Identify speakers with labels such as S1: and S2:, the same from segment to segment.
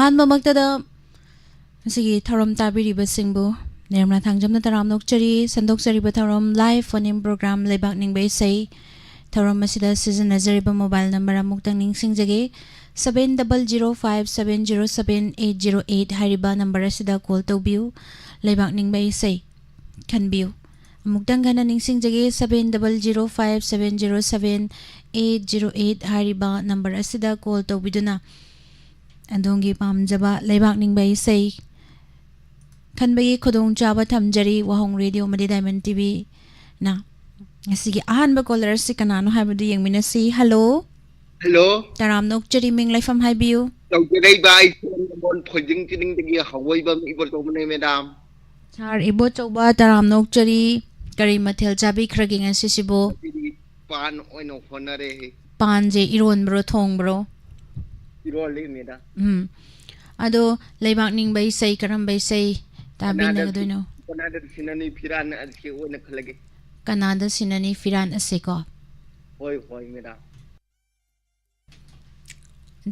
S1: अहमदमक्तदा सिगी थरम ताबिरिबा सिंबु निर्मला थांजमना तराम नोकचरी संदोकचरीबा थरम लाइव फोन इन प्रोग्राम लेबाक निंगबै सै थरम मसिदा सिजनजरीबा मोबाइल नंबर अमुक्तंग निंगसिंगजगे 7007070808 हारिबा नंबर असिदा कॉल तौबियु लेबाक निंगबै सै खनबियु अमुक्तंग घना निंगसिंगजगे 7007070808 हारिबा नंबर असिदा कॉल तौबिदुना अदोंगी पामजबा लेबाक निंगबै सै खनबगी खुदोंग चाबा थमजरी वहोंग रेडियो मदि डायमंड टीवी ना असिगी अहानबा कॉलर से कनानो हाइबदु यंगमिनसी हेलो
S2: हेलो
S1: तराम नोकचरी मिंग लाइफम हाइबियु
S2: तौजरै बाय फोन फोजिंग चिनिंग दगी हवैबा इबो तौमने मैडम
S1: सार इबो चौबा तराम नोकचरी करी मथेल चाबी खरगिंग असिसिबो
S2: पान ओइनो होनरे
S1: पान जे इरोन ब्रो थोंग ब्रो
S2: इरोले मेडम
S1: अदो लेबाक निंगबै सै करम बै सै ताबिनगदोइनो
S2: कनादा सिनानी फिरान असे ओइना खलगे
S1: कनादा सिनानी फिरान असे को
S2: होय होय मेडम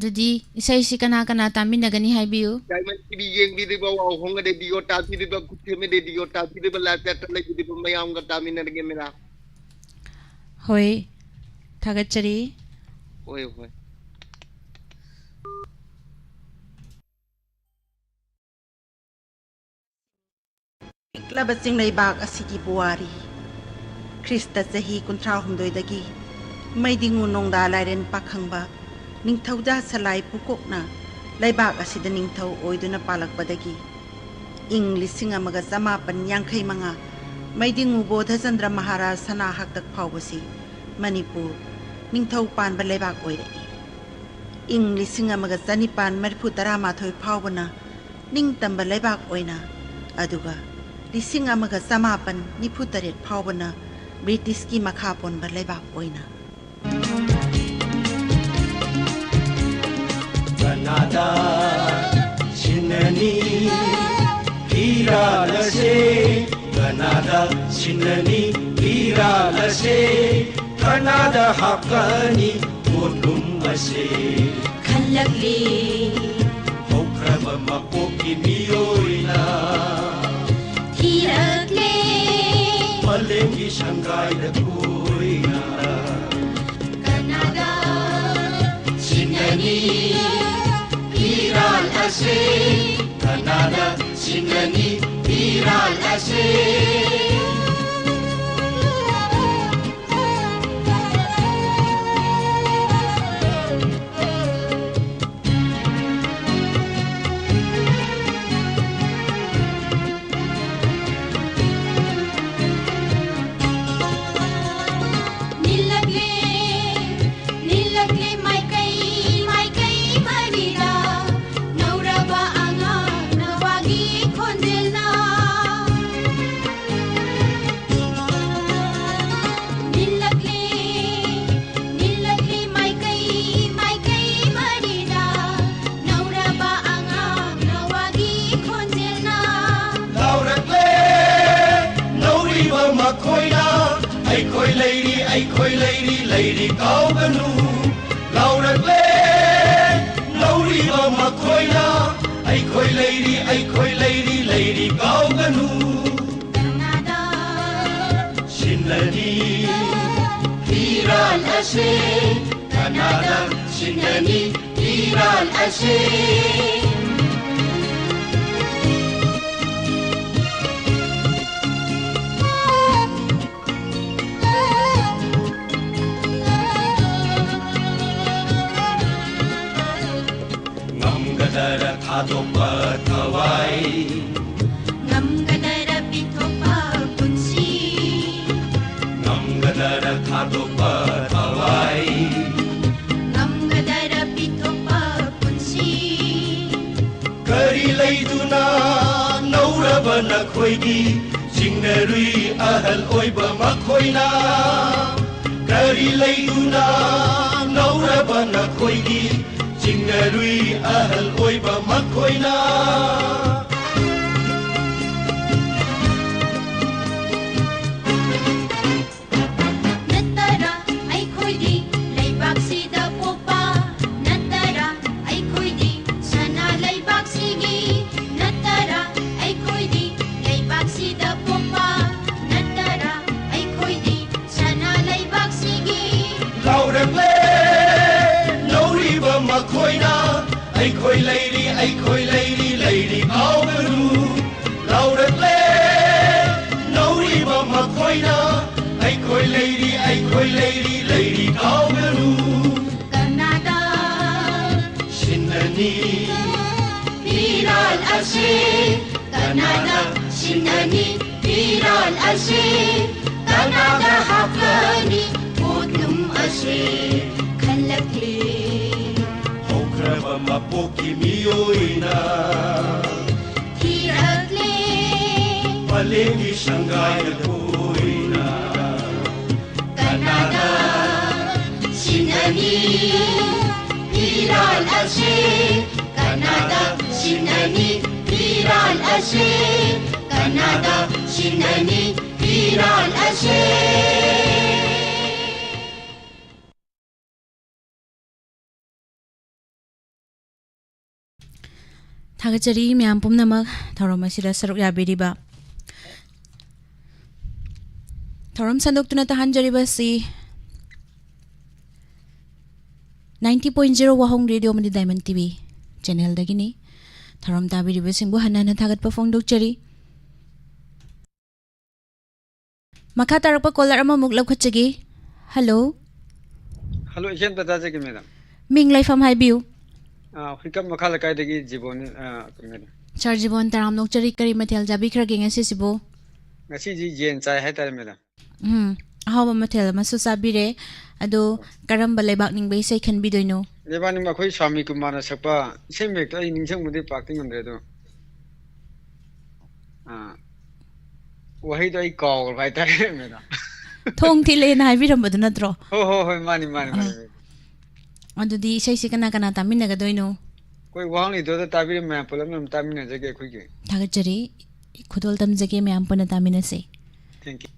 S1: दुदी इसै सि कना कना तामिनगनी हाइबियु
S2: डायमंड टीवी येंगबिदिबा वाहोंग रेडियो ताबिदिबा कुथेमे रेडियो ताबिदिबा लाचत लेबिदिबा मयाम गा तामिनरगे मेडम
S1: होय थागचरी
S2: होय होय
S3: Klabasing Laibag Asigi Buari Krista Zahi Kuntra Humdoidagi Maidingu Nongda Laren Pakangba Ningtauda Salai Pukokna Laibag Asida Ningtau Oiduna Palak Badagi English Singamaga Zamapan Yankai Manga Maidingu Bodha Sandra Maharaj Sana Haktak Pawasi Manipur Ningtau Pan Balebag Oidai English Singamaga Zanipan Merputara Matoi Pawana Ningtam Balebag Oina Aduga Lising amaga samapan niputaret pawna British ki makhapon balebak oina
S4: Canada Sinani Hira lase Canada Sinani Hira lase Canada hakani Mudum ase
S5: Khalagli
S4: Hokraba mapoki miyoina
S5: Hirakle
S4: Malengi Shanghai da Koina
S5: Canada
S4: Sinani Hiral ase Canada Sinani Hiral ase Lady Kauganu Lauragle Lauriba Makoina Aikoi lady Lady Kauganu
S5: Canada
S4: Sinani Hiral ase Canada Sinani Hiral ase Adopa Tawai
S5: Namgadara Pitopa Punsi
S4: Namgadara Adopa Tawai
S5: Namgadara Pitopa Punsi
S4: Kari Laiduna Nauraba Nakhoigi Singarui Ahal Oiba Makhoina Kari Laiduna Nauraba Nakhoigi Singarui ahal oiba makoina
S5: Natara ay koidi Laibag sida popa Natara ay koidi Sana laibag
S4: มาคอยนาไอ้คอยเลยดีไอ้คอยเลยดีเลยดีเอาไปรู้เราเด็กเล่น้องรีบมาคอยนาไอ้คอยเลยดีไอ้คอยเลยดีเลยดีเอาไปรู้
S5: Canada
S4: 신나니
S5: 비럴 아시 Canada 신나니 비럴 아시 Canada 하프니 웃음 아시 칼락리
S4: 호크라바 맛보기 미오이나
S5: 티락리
S4: 발레기 샹가이 보이나
S5: Canada 신나니 비럴 아시 Canada 신나니 비럴 아시 Canada 신나니 비럴 아시
S1: थागचरी म्याम पुमनमक थौरम असिदा सरुक याबिरिबा थौरम संदोक्तुना तहानजरिबा सि 90.0 वाहोंग रेडियो मदि डायमंड टीवी चैनल दगिनी थौरम ताबिरिबा सिंबु हन्ना थागतपा फोंदोकचरी मखा तारकपा कॉलर अमा मुक लखचगी हेलो
S6: हेलो इशन बताजे मैडम
S1: मिंग लाइफम हाइबिउ
S6: हिकम मखा लकायदगी जीवन मैडम
S1: सर जीवन तराम नोकचरी करी मथेल जाबिखरगे ngasiसिबो
S6: ngasi ji yen chai hai tar madam
S1: हावा मथेल मसु साबिरे अदो करम्ब लेबाक निंगबै सै खनबिदोइनो
S6: लेबानी मखोई स्वामी कुमार सकपा इसे मेक तो निंगसंग मुदे पाक्ति ngomre do वही तो आई कॉल भाई tar मैडम
S1: थोंग थिले ना हाइबिरमबदु नत्रो
S6: हो मानी
S1: अदुदी सै सिकना कना तामिनगदोइनो
S6: कोई वांग नि दो ताबिरे मैं पुलम नम तामिन जगे खुगे
S1: थागचरी खुदोल तमजगे म्याम पन तामिनसे
S6: thank you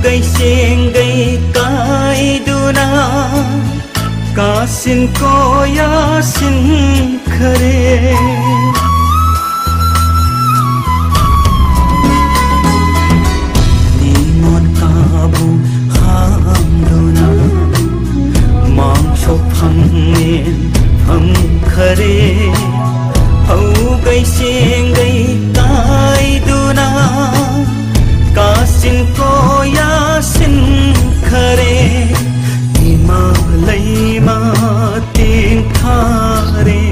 S7: gai seng gai kai duna kasin ko ya sin khare ni mon kabu ham duna mang chop phang nen phang khare gai seng gai kai duna kasin ko ya sin khare himalay ma ting khare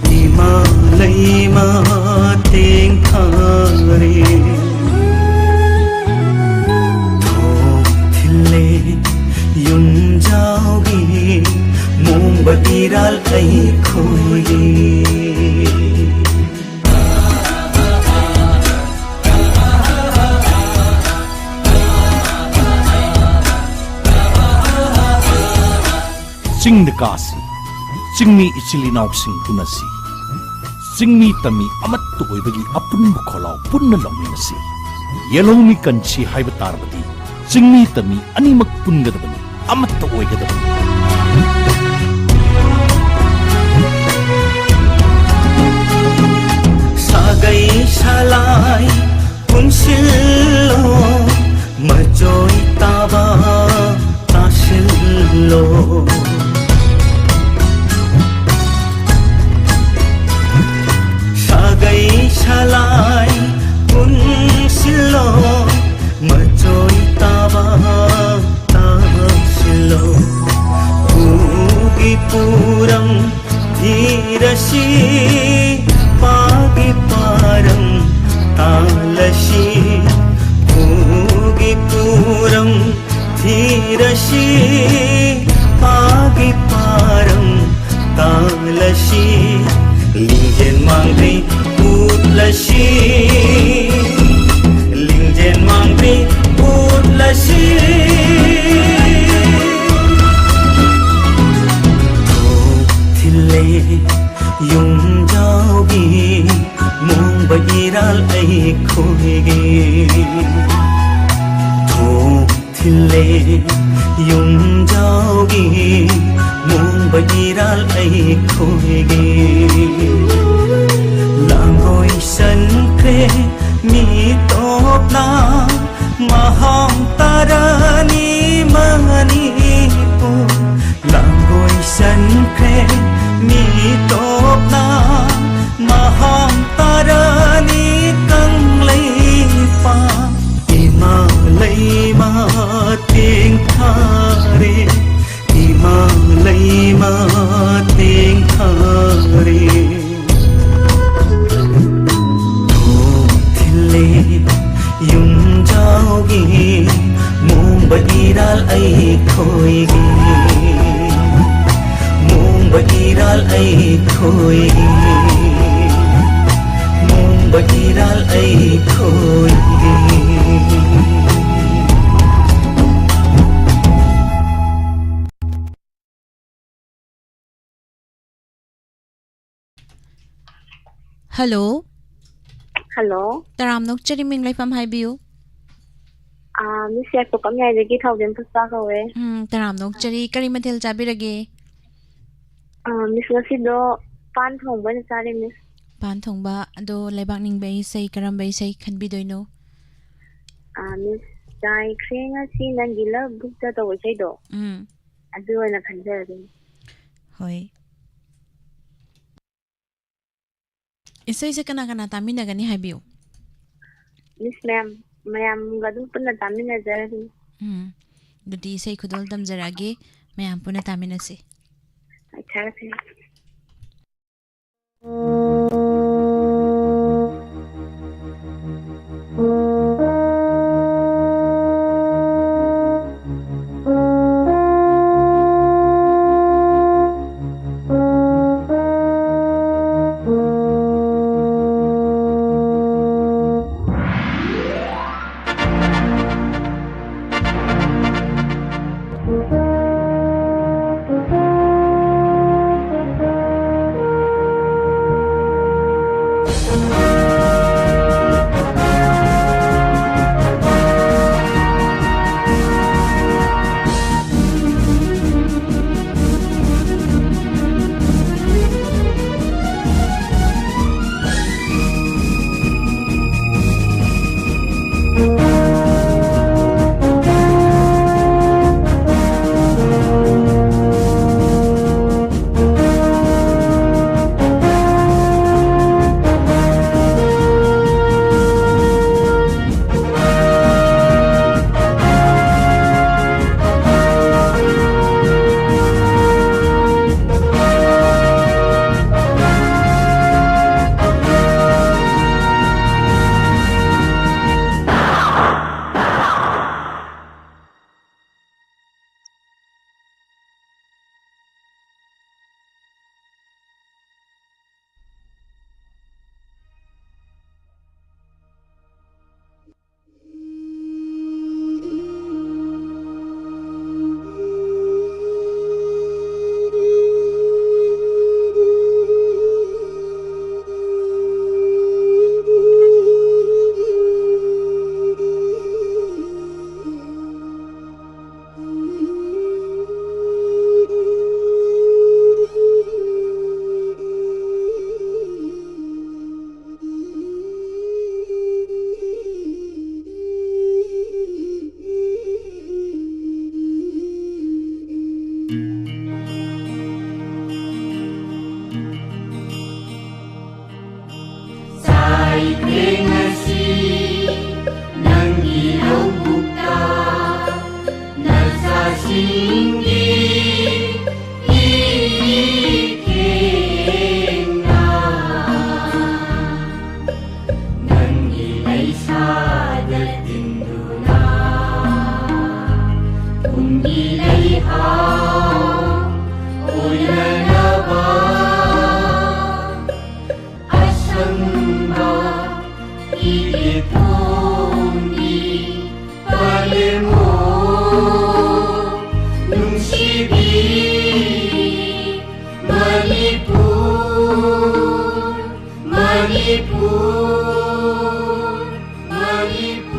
S7: himalay ma ting khare thok thile yun jaogi mombatiral ai khoye
S8: Sing the kasi, sing mi ichilinaw sing punasi, sing mi tami amat tuoy bagi apun bukholaw punna longminasi, yellow mi kanchi haibatarbati, sing mi tami ani magpun gadabani, amat tuoy gadabani.
S7: Sagay salay punsillo, majoy taba tasillo. Sagay salay punsillo, majoy taba tasillo. Ugi puram dhirasi pagi param talasi. Ugi puram dhirasi pagi param talasi. Lingjen mangri utlasi, lingjen mangri utlasi. Thok thile yung jaogi mong bairal ai khoge. Thok thile yung jaogi mong bairal ai khoge. Langoy san kre mi top na maham tarani mani po. Langoy san kre mi top na maham tarani kang lay pa. Himalay ma ting khare, himalay ma ting khare. Thok thile yung jaogi mong bairal ai khoige, mong bairal ai khoige, mong bairal ai khoige.
S1: Hello,
S9: Hello,
S1: taramnok chari ming laifam haibiu.
S9: Miss Yak to kamyai degi thousand pusta kawe.
S1: Taramnok chari kari mathil chabirage.
S9: Miss ngasi do pan thongba na chari miss.
S1: Pan thongba ado laibak ning bai sei karam bai sei khanbidoino.
S9: Miss dai krenga si nangila bukta to wai do. Adu na khanjare.
S1: Hoi. Isai se kana kana taminagani haibiu.
S9: Miss ma'am, mayam gadu punna tamina jari.
S1: Dudi isai khudol damjarage mayam puna taminase.
S9: Acha se.
S5: Sai krengasi nang ilaw bukta nasa singgi iking na nang ilay sadat tinduna kung ilay ha ulan na ba 이기통이 빨래모 눈시비 마니푸 마니푸 마니푸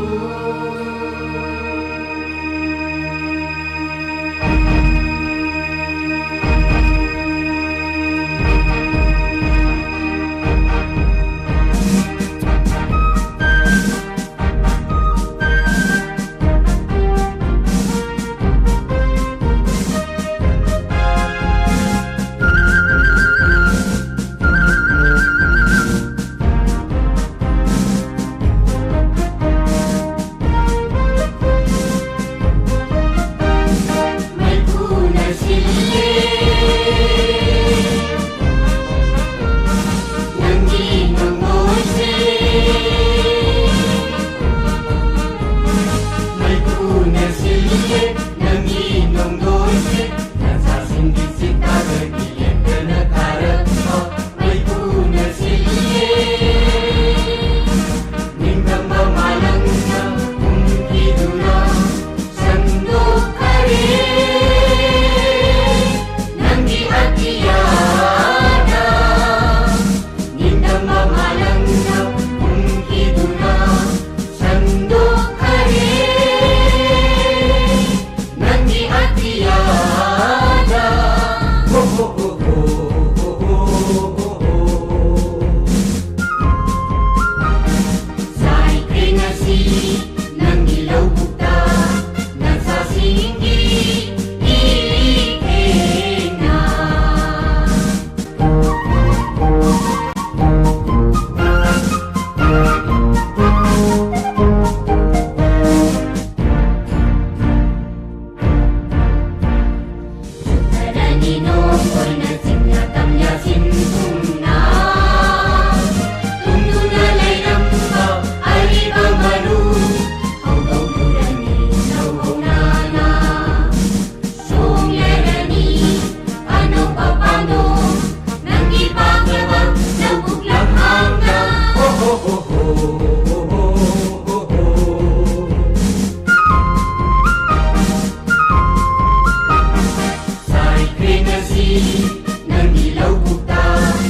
S5: Nang ilaw bukta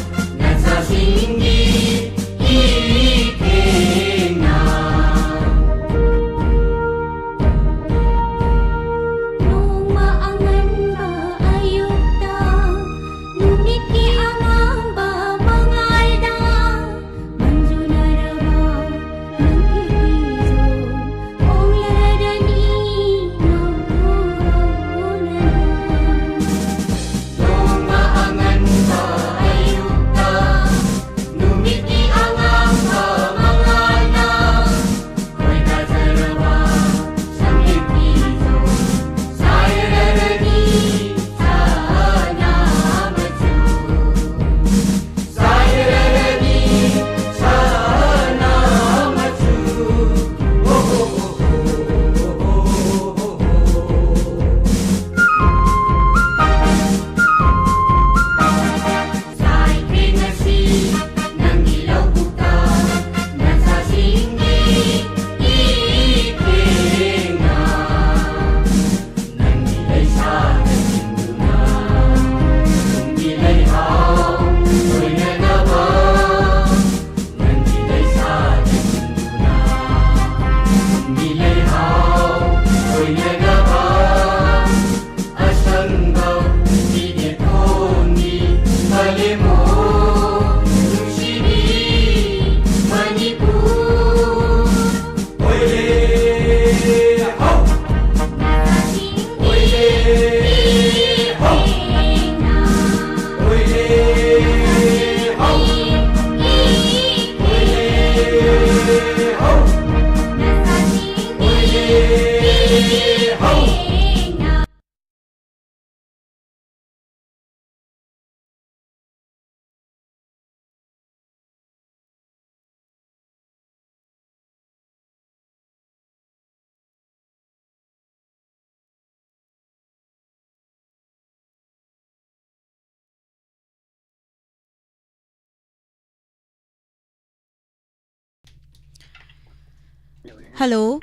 S1: Hello.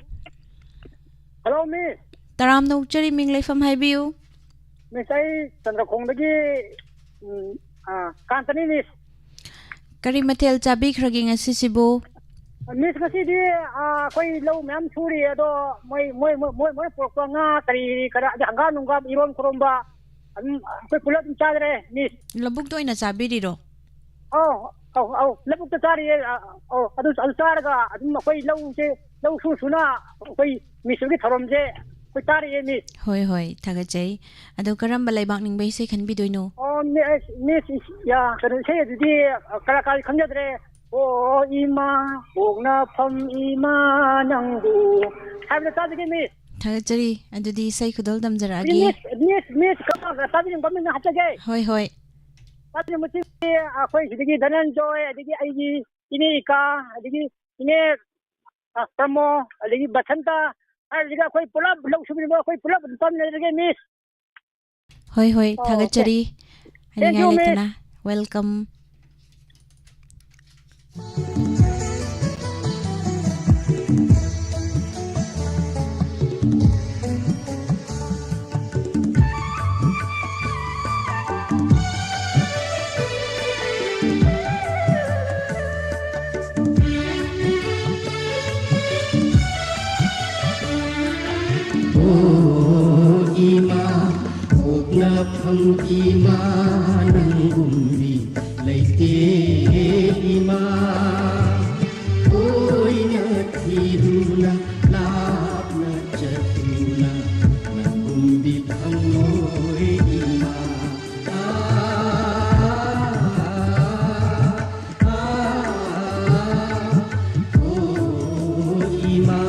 S10: Hello, Miss.
S1: Taram Nokchari Ming Leifam Haibiu.
S10: Miss, I Chandrakongdagi Kantani, Miss.
S1: Kari Matel Chabi Kraging Assisibo.
S10: Miss Cassidy, quay lâu mẹ em xui đó, mỗi cuộc nga cái hàng nungam Iran Kromba, quay pulat cha đấy, Miss.
S1: Labuk to ina Chabi Diro.
S10: Labuk to cha đấy, adu cha ga, adu quay lâu suna, quay Miss cái thorom je, quay cha đấy, Miss.
S1: Hoi, Tagajay. Ado karam balay bang ning bay say kan bidoy no.
S10: Miss, ya, kaya say di kalakal kanya dre. O ima, ogna pam ima nangu. Have the Tadi, Miss.
S1: Tagajari, ado di say kudol dam jaragi.
S10: Miss, come on, Tadi, come in, Hatagay.
S1: Hoi.
S10: Tadi, Muti, Digi, Dananjoy, Digi, Inika, Digi, Ine, Pramo, Digi, Batanta, Diga, quite pull up, look, quite pull up, and come again, Miss.
S1: Hoi, Tagajari.
S10: Thank you, Miss.
S1: Welcome.
S4: Ima, ogna phang ima nangumbi leite ima, oi na thiruna lap na chatuna nangumbi phang oi ima. Ima,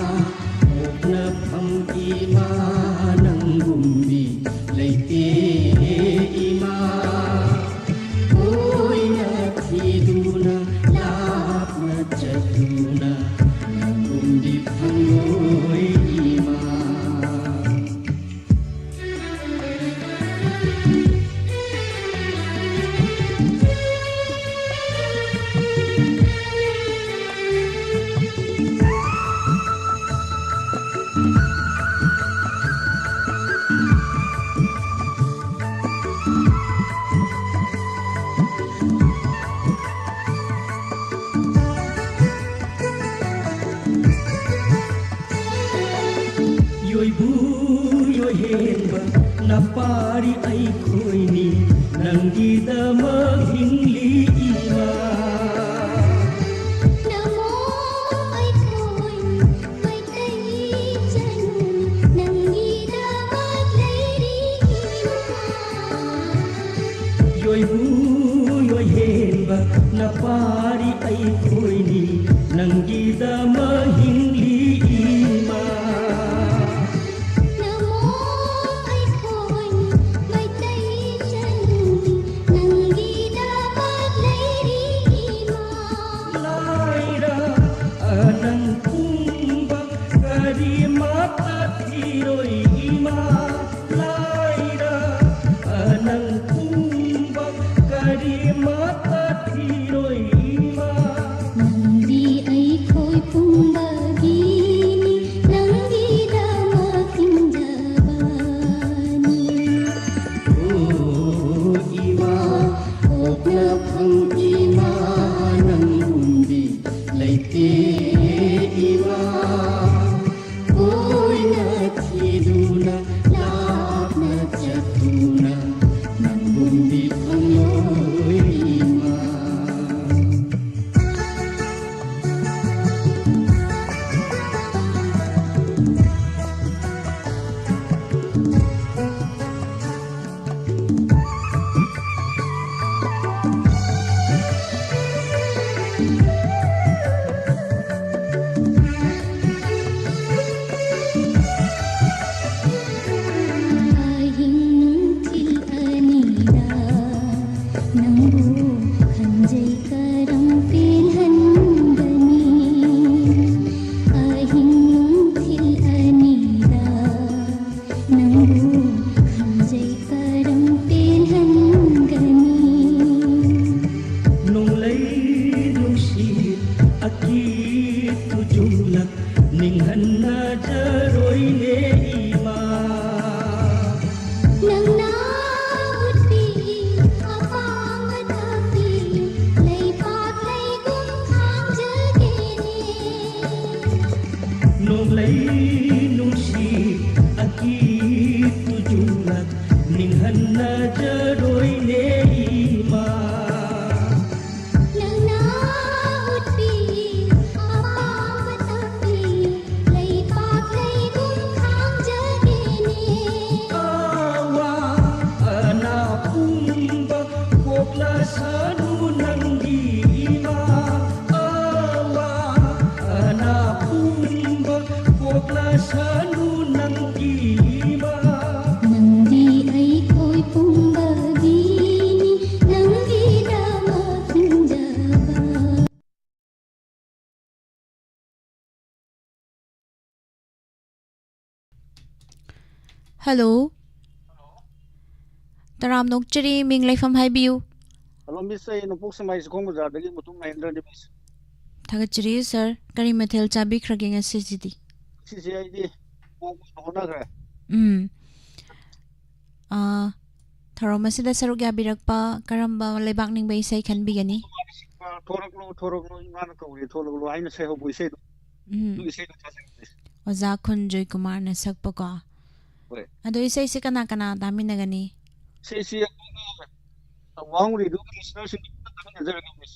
S4: ogna phang ima nangumbi leite ima, oi na thiduna lap na chatuna nangumbi phang oi ima. Napari ay koini nanggi damag hingli ima.
S11: Namo ay koy may tayi janun nanggi damag layri ima.
S4: Yoy bu yoy henba napari ay koini nanggi damag hingli ima.
S11: Nanggi ay koy pumbagini
S7: ꯍꯟꯅꯖꯔꯣꯏꯅꯦ ꯏꯃꯥ
S11: ꯅꯪꯅ ꯎꯠꯄꯤ ꯑꯄꯥꯝꯕ ꯇꯥꯛꯄꯤ ꯂꯩꯄꯥꯛ ꯂꯩꯕꯨꯡ ꯈꯥꯡꯖꯒꯦꯅꯦ
S7: ꯑꯋꯥ ꯑꯅꯥ ꯄꯨꯝꯕ ꯀꯣꯛꯂꯁꯅꯨ ꯅꯪꯒꯤ ꯏꯃꯥ ꯑꯋꯥ ꯑꯅꯥ ꯄꯨꯝꯕ ꯀꯣꯛꯂꯁꯅꯨ ꯅꯪꯒꯤ ꯏꯃꯥ
S11: ꯅꯪꯗꯤ ꯑꯩꯈꯣꯏ ꯄꯨꯝꯕꯒꯤꯅꯤ ꯅꯪꯒꯤꯗꯃꯛ ꯍꯤꯡꯖꯕ
S1: Hello. Taram nokchari ming laifam haibiu.
S6: Hello, Miss. Nupuk samay sa kong bazardagi mutung Mahendra ni Miss.
S1: Thagachiri sir, kari mathel chabi khraging asisidi.
S6: CCID, hona kare.
S1: Tharomasida saruk yabirakpa karamba leibak ning bai sai khan bigani.
S6: Thoroklo, imana kauri, thoroklo, aina say ho bui say. Tu isay na chasa Miss.
S1: Oza Khunjoy Kumar na sakpa ko. Ado isay si kana dami na gani.
S6: Say wang ri du listeners ni kami nazar Miss.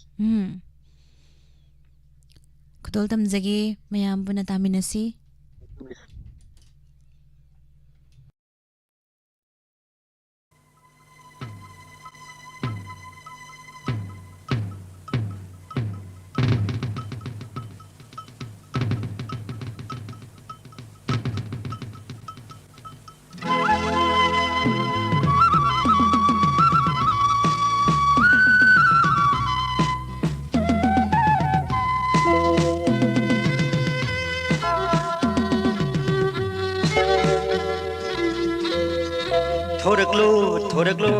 S1: Kudol tamzagi mayam bu na dami na si.
S7: Thoraklo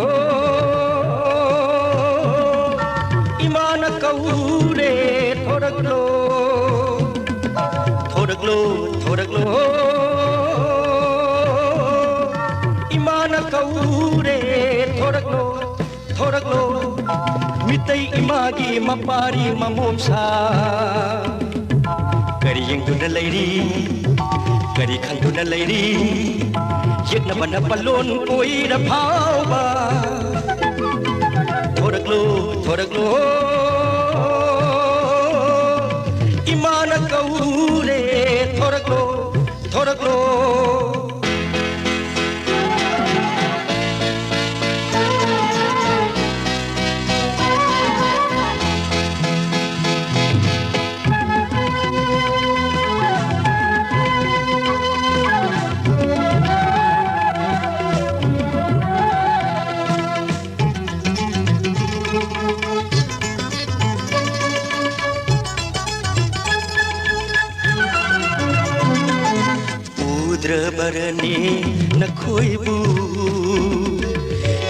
S7: imana kaure thoraklo imana kaure thoraklo mitai imagi mapari mamomsa kari yengduna lairi kari khanduna lairi yekna bana palon koira phauba thoraklo imana kaure thoraklo Barani nakhoibu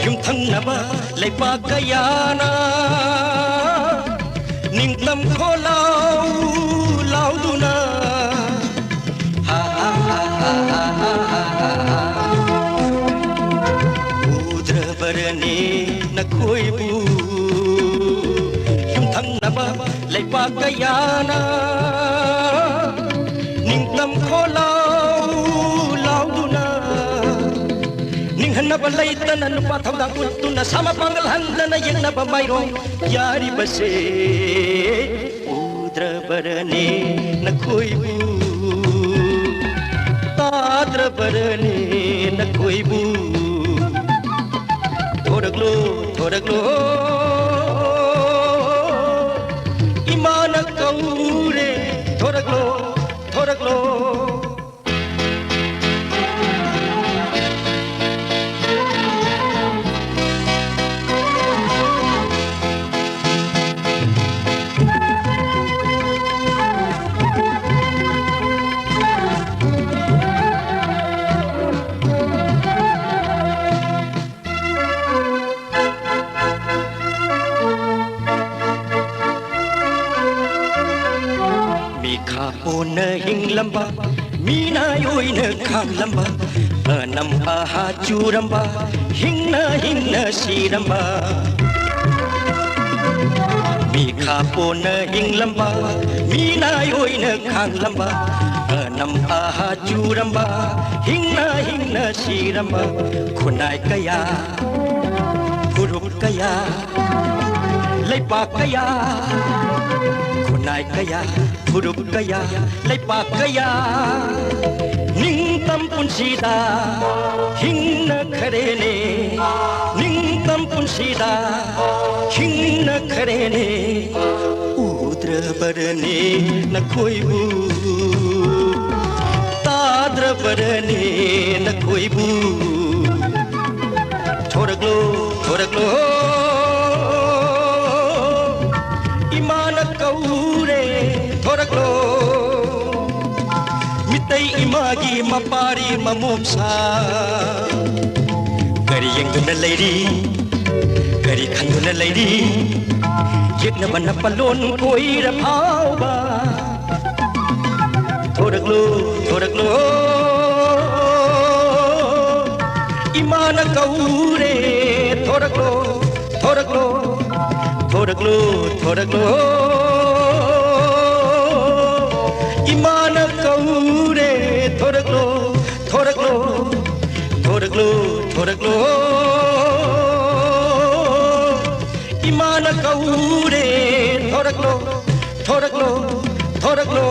S7: yum thangnaba leipa kayana ningtam kholau lauduna ha ha ha ha udra barani nakhoibu yum thangnaba leipa kayana ningtam kholau Ninghanaba laitana nupa thaudang uttuna sama pangal handana yenaba mairong yari base udra barane nakhoibu tadra barane nakhoibu thoraklo imana kaure thoraklo Ona hinglamba mina yoina khanglamba anam aha churamba hinna siramba mikha pona hinglamba mina yoina khanglamba anam aha churamba hinna siramba khunai kaya kaya Laipak kaya Kunay kaya Huruf kaya Laipak kaya Ning tampun sida Hing na kharene Ning tampun sida Hing na kharene Udra barane na khoibu Tadra barane na khoibu Thoraglo thoraglo Imana kaure thoraglo Mitai imagi mapari mamumsa Gari yengduna lairi Gari khanduna lairi Yekna bana palon koira phauba Thoraglo thoraglo Imana kaure thoraglo thoraglo thoraglo thoraglo Imana kaure thoraglo thoraglo thoraglo thoraglo Imana kaure thoraglo thoraglo thoraglo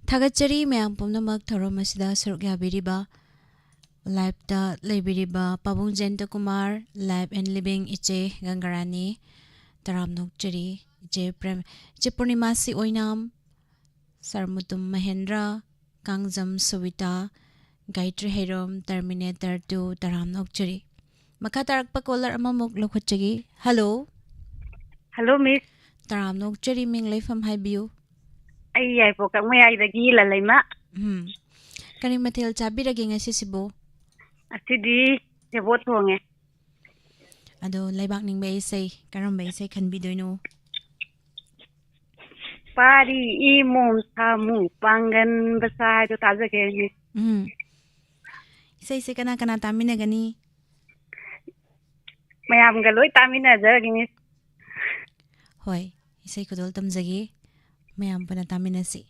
S1: Thagachari mayam pumnamak thorom asida suruk yabiriba live da lebiriba Pabung Jenta Kumar live and living iche Gangarani Taramnok Chari iche Prem iche Purnimasi Oinam Sarmutum Mahendra Kangjam Suvita Gayatri Herom Terminator 2 Taramnok Chari Maka tarakpa caller amamok lokhachagi hello
S9: Miss
S1: Taramnok Chari ming leifam haibiu
S9: Ay po kang may ay dagi lalay ma.
S1: Kaning matil chabiragi ngasi sibo.
S9: Asidi sebot ho nge.
S1: Ado laibak ning bay say karam bay say kan bidoy no.
S9: Pari imum samu pangan basa jo taza ke.
S1: Say kana tamina gani.
S9: Mayam galoy tamina jagi Miss.
S1: Hoy, isay kudol tamjagi. Mayam panatamin na si.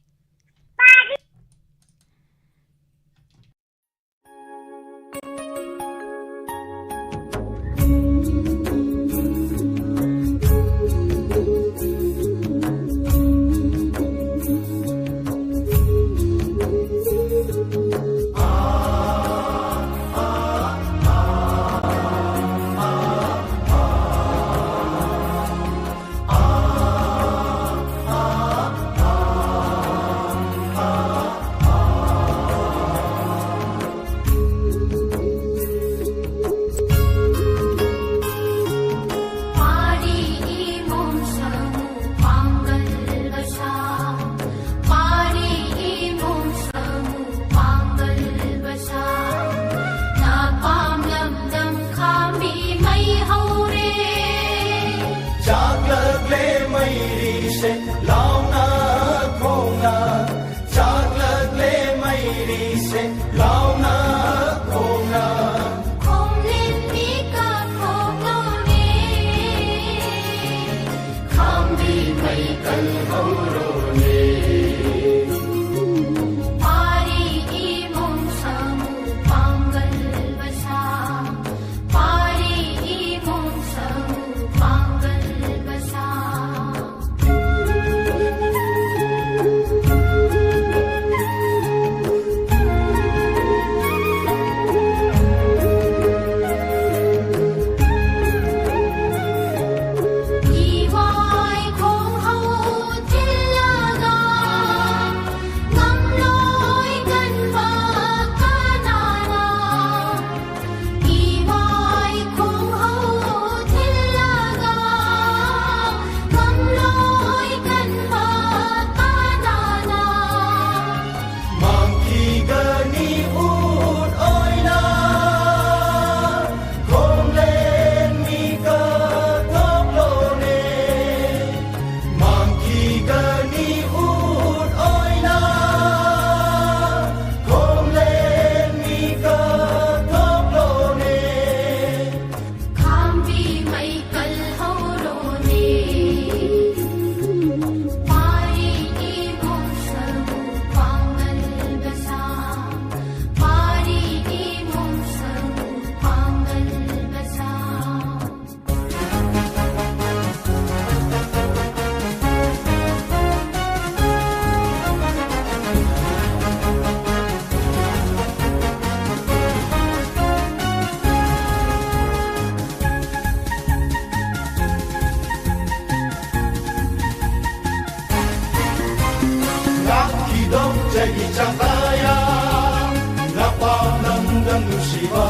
S4: nungsiba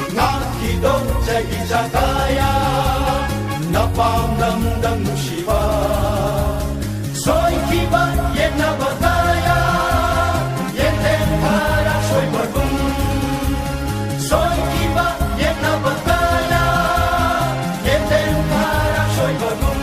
S4: ngakidong jagi jagaya napamdamdam nungsiba soy kiba yena bataya yenten para soy barbun soy kiba yena bataya yenten para soy barbun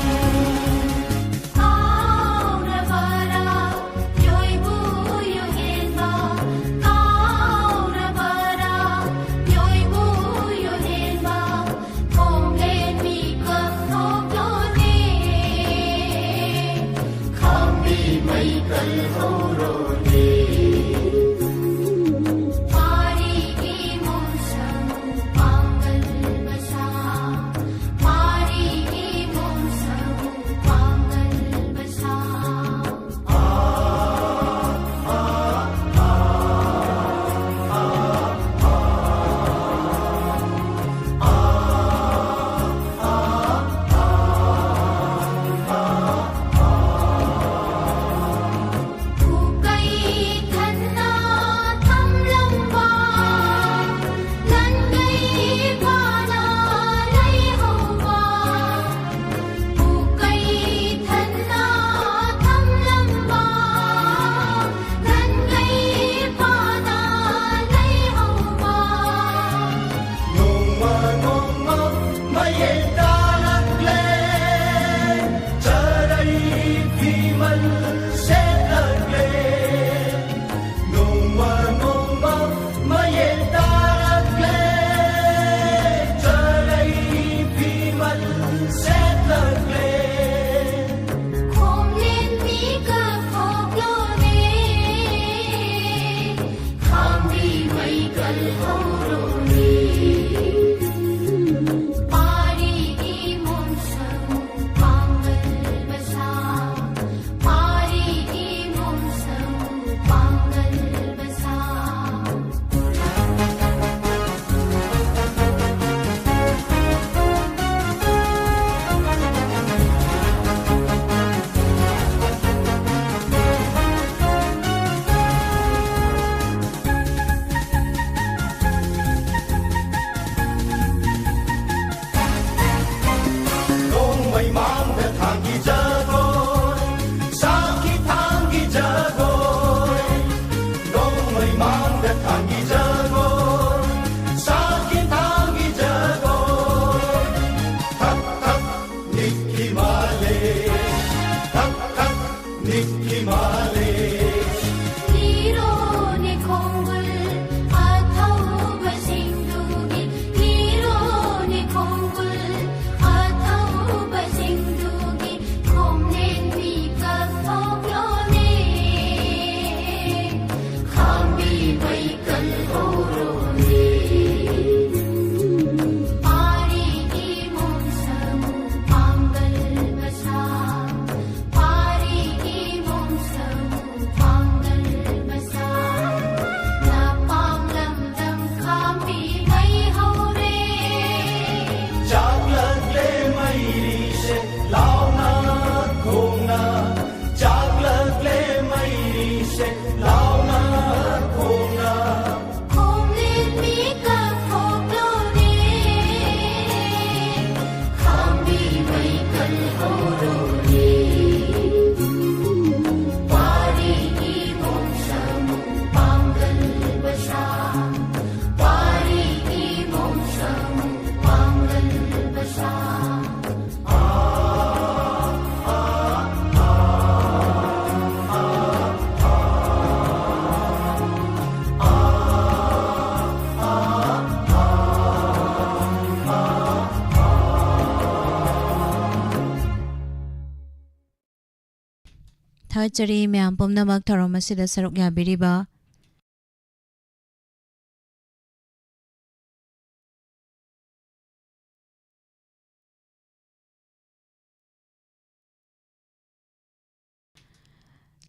S1: Thachari myam pumnamak tharom asida saruk yabiriba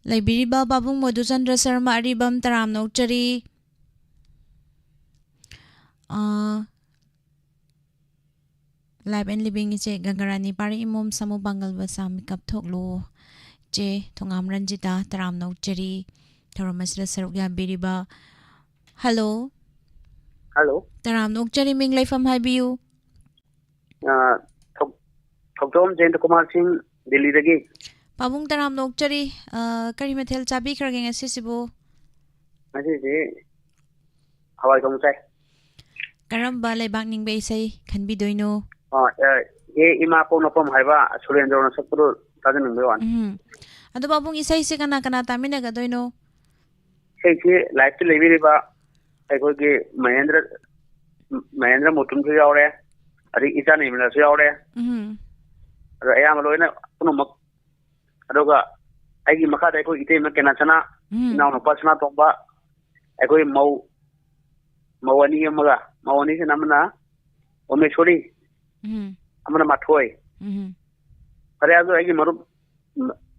S1: Laibiriba Babung Madhuchandra Sharma Aribam Taram Nokchari Live and Living Iche Gagarani Pari Imom Samu Bangal Basam Kapthoklo Che Thongam Ranjita Taram Nokchari Tharamasida Sarukya Biriba Hello
S12: Hello.
S1: Taram nokchari ming laifam haibiyu.
S12: Thoktom Jayant Kumar Singh, Delhi dagi.
S1: Pabung taram nokchari kari mathel chabi kharge ngasi sibo.
S12: Ngasi si hawai thong chai.
S1: Karamba laibak ningbe isai khanbi doino.
S12: Ye ima po nopam haiba Surendra na sakpuru tajan ningbe wan.
S1: Ado pabung isai se kana kana tamina ga doino.
S12: Sei si life to lebi ba ai ko ge Mahendra Mutum su yaure. Ari isa ni mila su yaure. Aya maloina punumak adoga aigi makha dai ko ite ma kena chana na no pasna tomba ai ko mawani se namna ome chori amana mathoi are azo aigi maru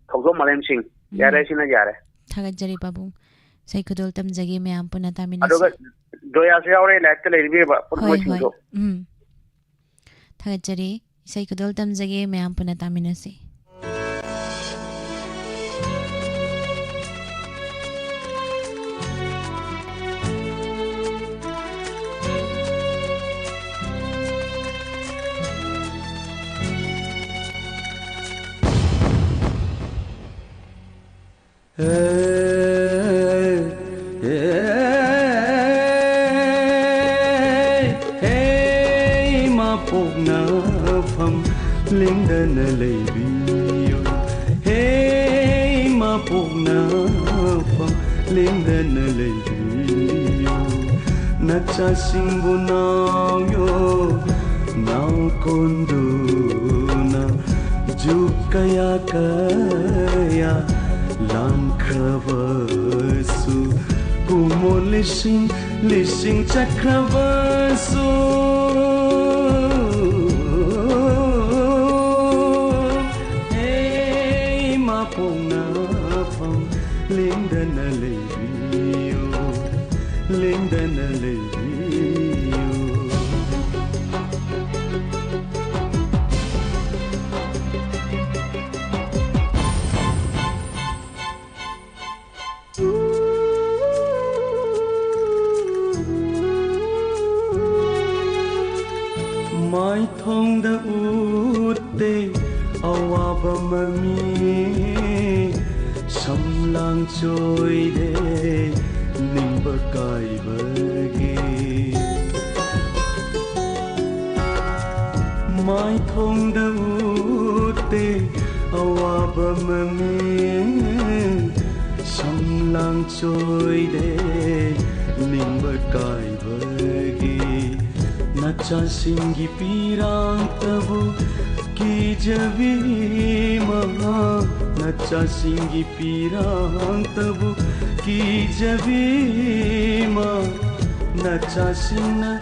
S12: thogdo Malem Singh yare sina yare
S1: thagat jari babung sai kudol tam jage me am puna tamina
S12: adoga doya se yaure latte lebi ba purmo chingdo
S1: thagat jari sai kudol tam jage me am puna tamina se
S4: Nacha singbu nao yo nao konduna jukaya kaya lan kravasu kumo lising chakravasu hey mapona pam lindana leviyo lindana leviyo mai thong da utte awaba mami samlang choi de nimba kai bage mai thong da utte awaba mami samlang choi de nimba kai bage Nacha singi pirang tabu ki javi maha Nacha singi pirang tabu ki javi ma Nacha singna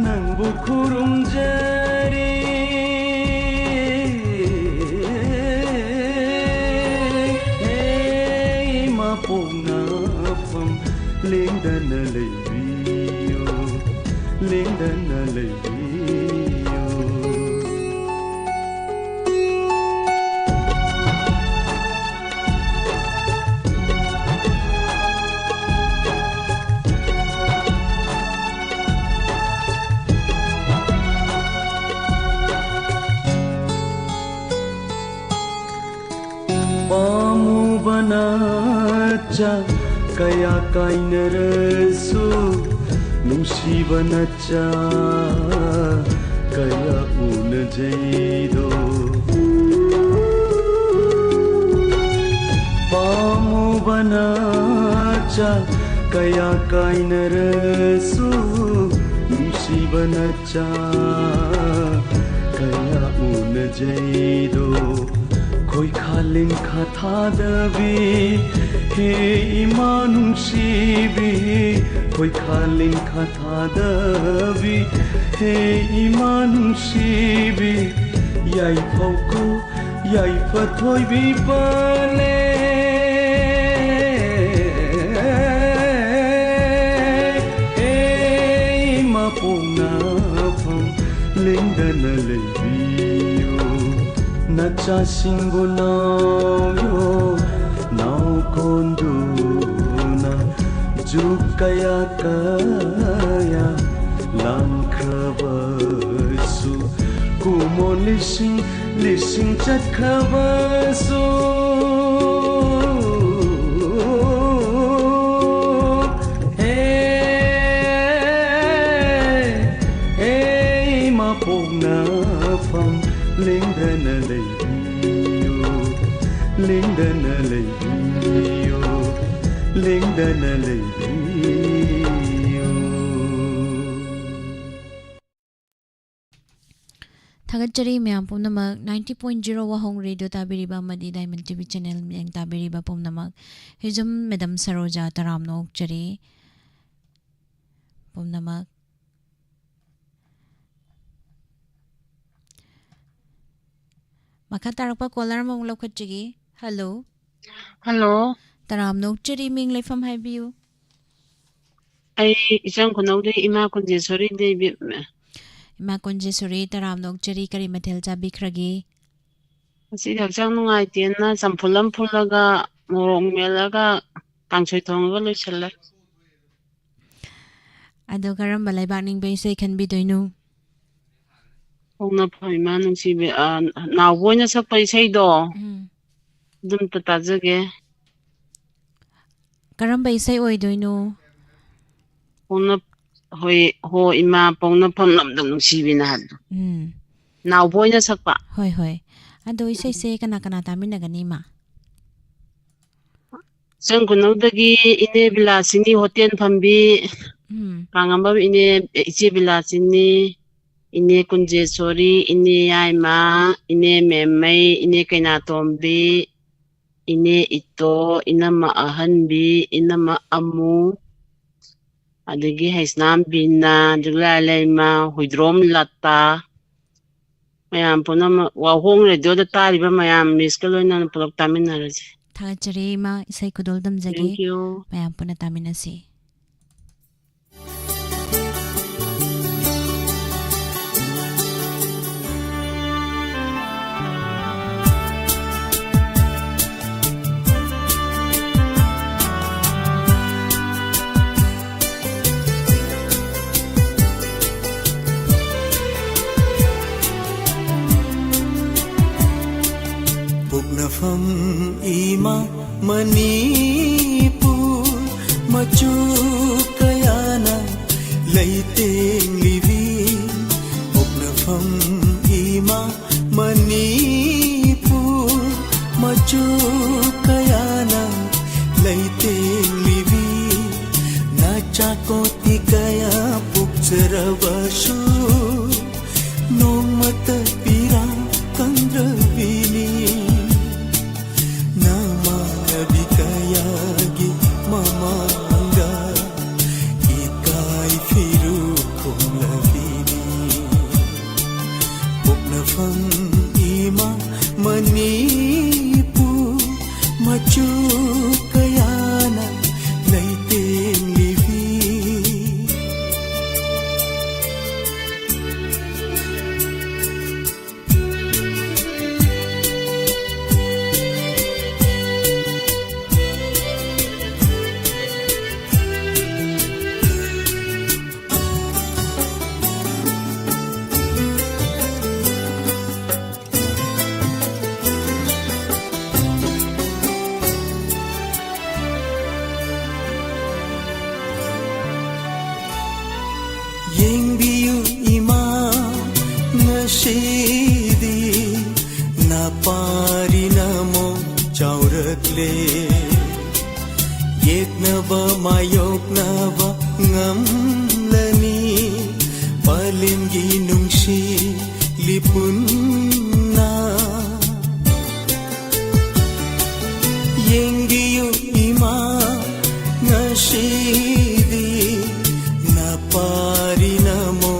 S4: nangbu kurum jari hey ma pona pam lindana leviyo lindana leviyo Pamu banacha kaya kainarasu nungsiba nacha kaya una jaido Pamu banacha kaya kainarasu nungsiba nacha kaya una jaido Koi khalin khatha davi he imanung shibi Koi khalin khatha davi he imanung shibi Yai phauko yai phathoi bi pale Hey ma pona pham lindana leviyo Nacha singbu nao yo nao konduna jukaya kaya लिसिंग लिसिंग चटखबसो Pong lingdana leibiyo lingdana leibiyo lingdana leibiyo
S1: Thagachari myam pumnamak 90.0 Wahong Radio tabiriba madi Diamond TV channel myang tabiriba pumnamak hijum Madam Saroja taramno chari pumnamak Maka tarakpa caller mong lokachigi. Hello.
S13: Hello.
S1: Taram no chiri ming lai from Highview.
S13: Ay isang kunawde ima kunjesori de
S1: Ima kunjesori taram no chiri kari mathil cha bikragi.
S13: Kasi dagsang nungay tiyan na sampulam pulaga morong melaga kangsoy tonga lo sila.
S1: Ado karam balay bakning bay say kan bidoy no.
S13: Kung na po ima nung sibi nawoy na sa paisay do. Dun tatazage.
S1: Karam bay say oy doy no.
S13: Kung na ho ima pong na pamlamdam nung sibi na hado. Nawoy na sa pa.
S1: Hoy hoy. Ado isay say kana tamin na ganima.
S13: Sang kunawdagi ine bilasini hotel pambi. Kangamba ine isi bilasini. Ine kunjesori, ine yaima, ine memay, ine kainatombi, ine ito, ina maahanbi, ina maamu. Adigi haisnam bina, diglalay ma, huidrom lata. Mayam po na, wahong radio da taliba mayam, miss kaloy na napulog tamin na razi.
S1: Thagachari ma, isay kudol damzagi.
S13: Thank you.
S1: Mayam po na tamin na si.
S4: Pugnafam ima Manipur machu kayana leiting livi Pugnafam ima Manipur machu kayana leiting livi Nachakoti kaya pukcharavashu nomata pira kandravini Bikayagi mamanga ikai firu kumlavini Pugnafam ima manipu machu kayana leiting livi Yengbiyu ima nashidi na pari namo chaurakle yeknava mayoknava ngamlani palimgi nungshi lipunna Yengbiyu ima nashidi na pari namo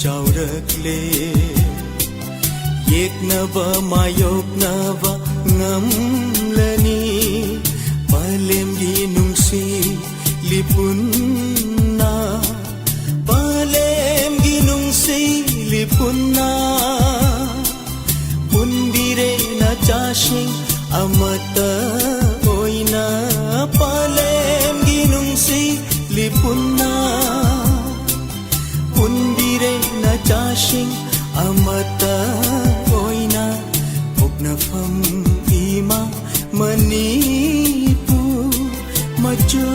S4: chaurakle yeknava mayoknava ngamlani palemgi nungsi lipunna palemgi nungsi lipunna pundire na chashing amata oina palemgi nungsi lipunna pundire na chashing amata poknafam ima manipu machu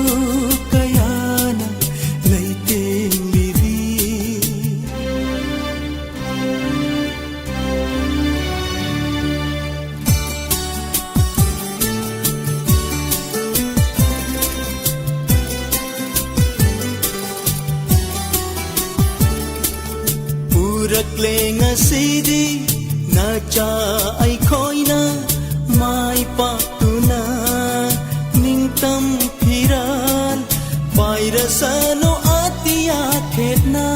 S4: kayana leiting livi Puraklenga sidi na cha ai khoi na mai pa tu na ning tam phiran paira sano atia khet na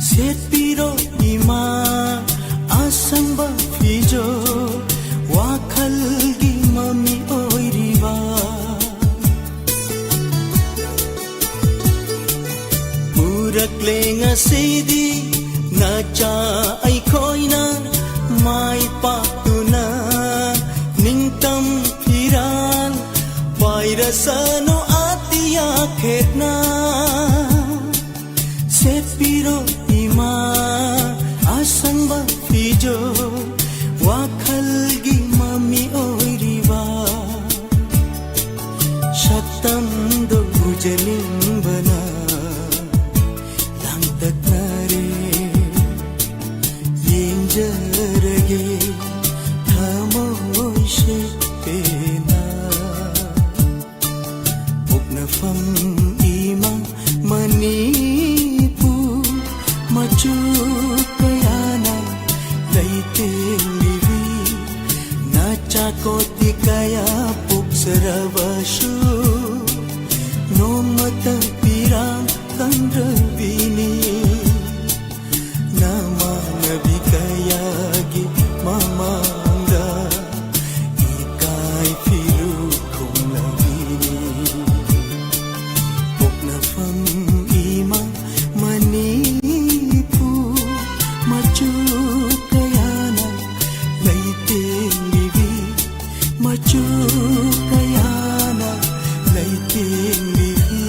S4: set piro ima asang ba phijo wa khal gi mami oi riwa Puraklenga sidi na cha ai khoi na mai pa tu na ning tam phiran paira sano atia khet na set piro ima asang ba phijo wa khal gi mami oi riwa shatam do bujaning bana lang tak nare yenjarage thamoy she pena poknafam ima manipu machu kayana leiting livi na chakoti kaya puksarabashu nomata pirang tandravini nama nabi kayagi mamanga ikai firu kumlavini poknafam ima manipu machu kayana leiting livi machu kayana leiting livi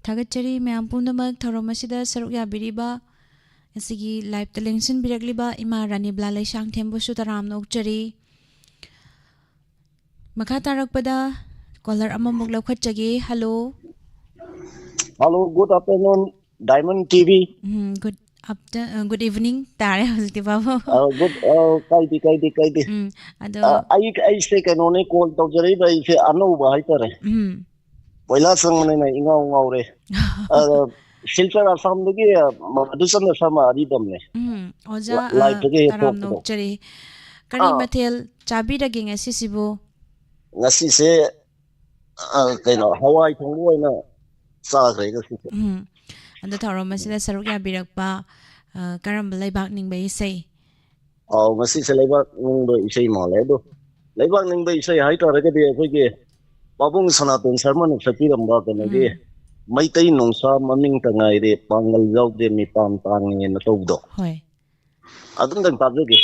S1: Thagachari mayam punamak thoromasida saruk yabiriba asigi live telengsin biragliba ima rani blalai sang thembu sutaram nokchari makha tarakpada caller amamuk laukhatchagi hello
S14: good afternoon Diamond TV
S1: good evening tare hojti babo
S14: good kaidi
S1: ado
S14: ai se kanone call tawjari bai se anu ba haitare Poila sang mana ingaw re silver asam lagi madusan sama adidam ne
S1: oja taram nokchari kari mathel chabi ragi ngasi sibo
S14: ngasi se kaino hawai thongoi na sa gre ngasi
S1: ando thoromasida saruk ya birakpa karam laibak ning bai sei
S14: ngasi se laibak ning bai sei ma le do laibak ning bai sei hai tare ke de khoi Pabung Sanatun Sharma no Sakiram Bakanagi Maitai Nongsa Maming Tangai de Pangal Yaw de Mi Pam Tangi na Togdo.
S1: Hoy.
S14: Adun dan tabge.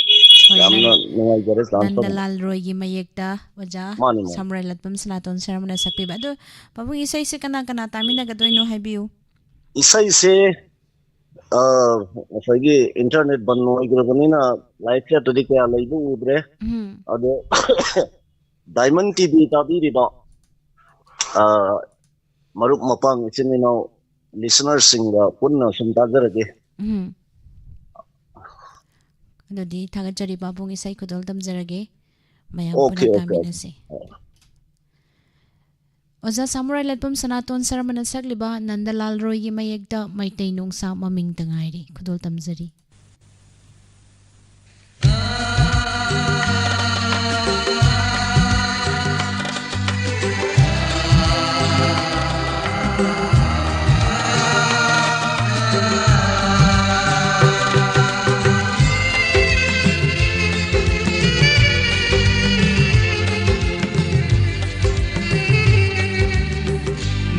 S14: Yamna nungai jare sam.
S1: Nandalal Roy gi mayekta waja Samray Latpam Sanatun Sharma na sakpiba. Do Pabung isay se kana tamina gadoy no habiu.
S14: Isay se sagi internet banno igrabani na live chat to dikya laibu udre. Ado Diamond TV tabi riba Maruk mapang isininaw listeners singa punna sumtagarage
S1: ado di thagachari babung isai kudol tamjarage mayam punna taminase Oza Samurai Latpam Sanaton Saramana Sagliba Nandalal Roy gi mayekta maitai nungsa maming tangairi kudol tamjari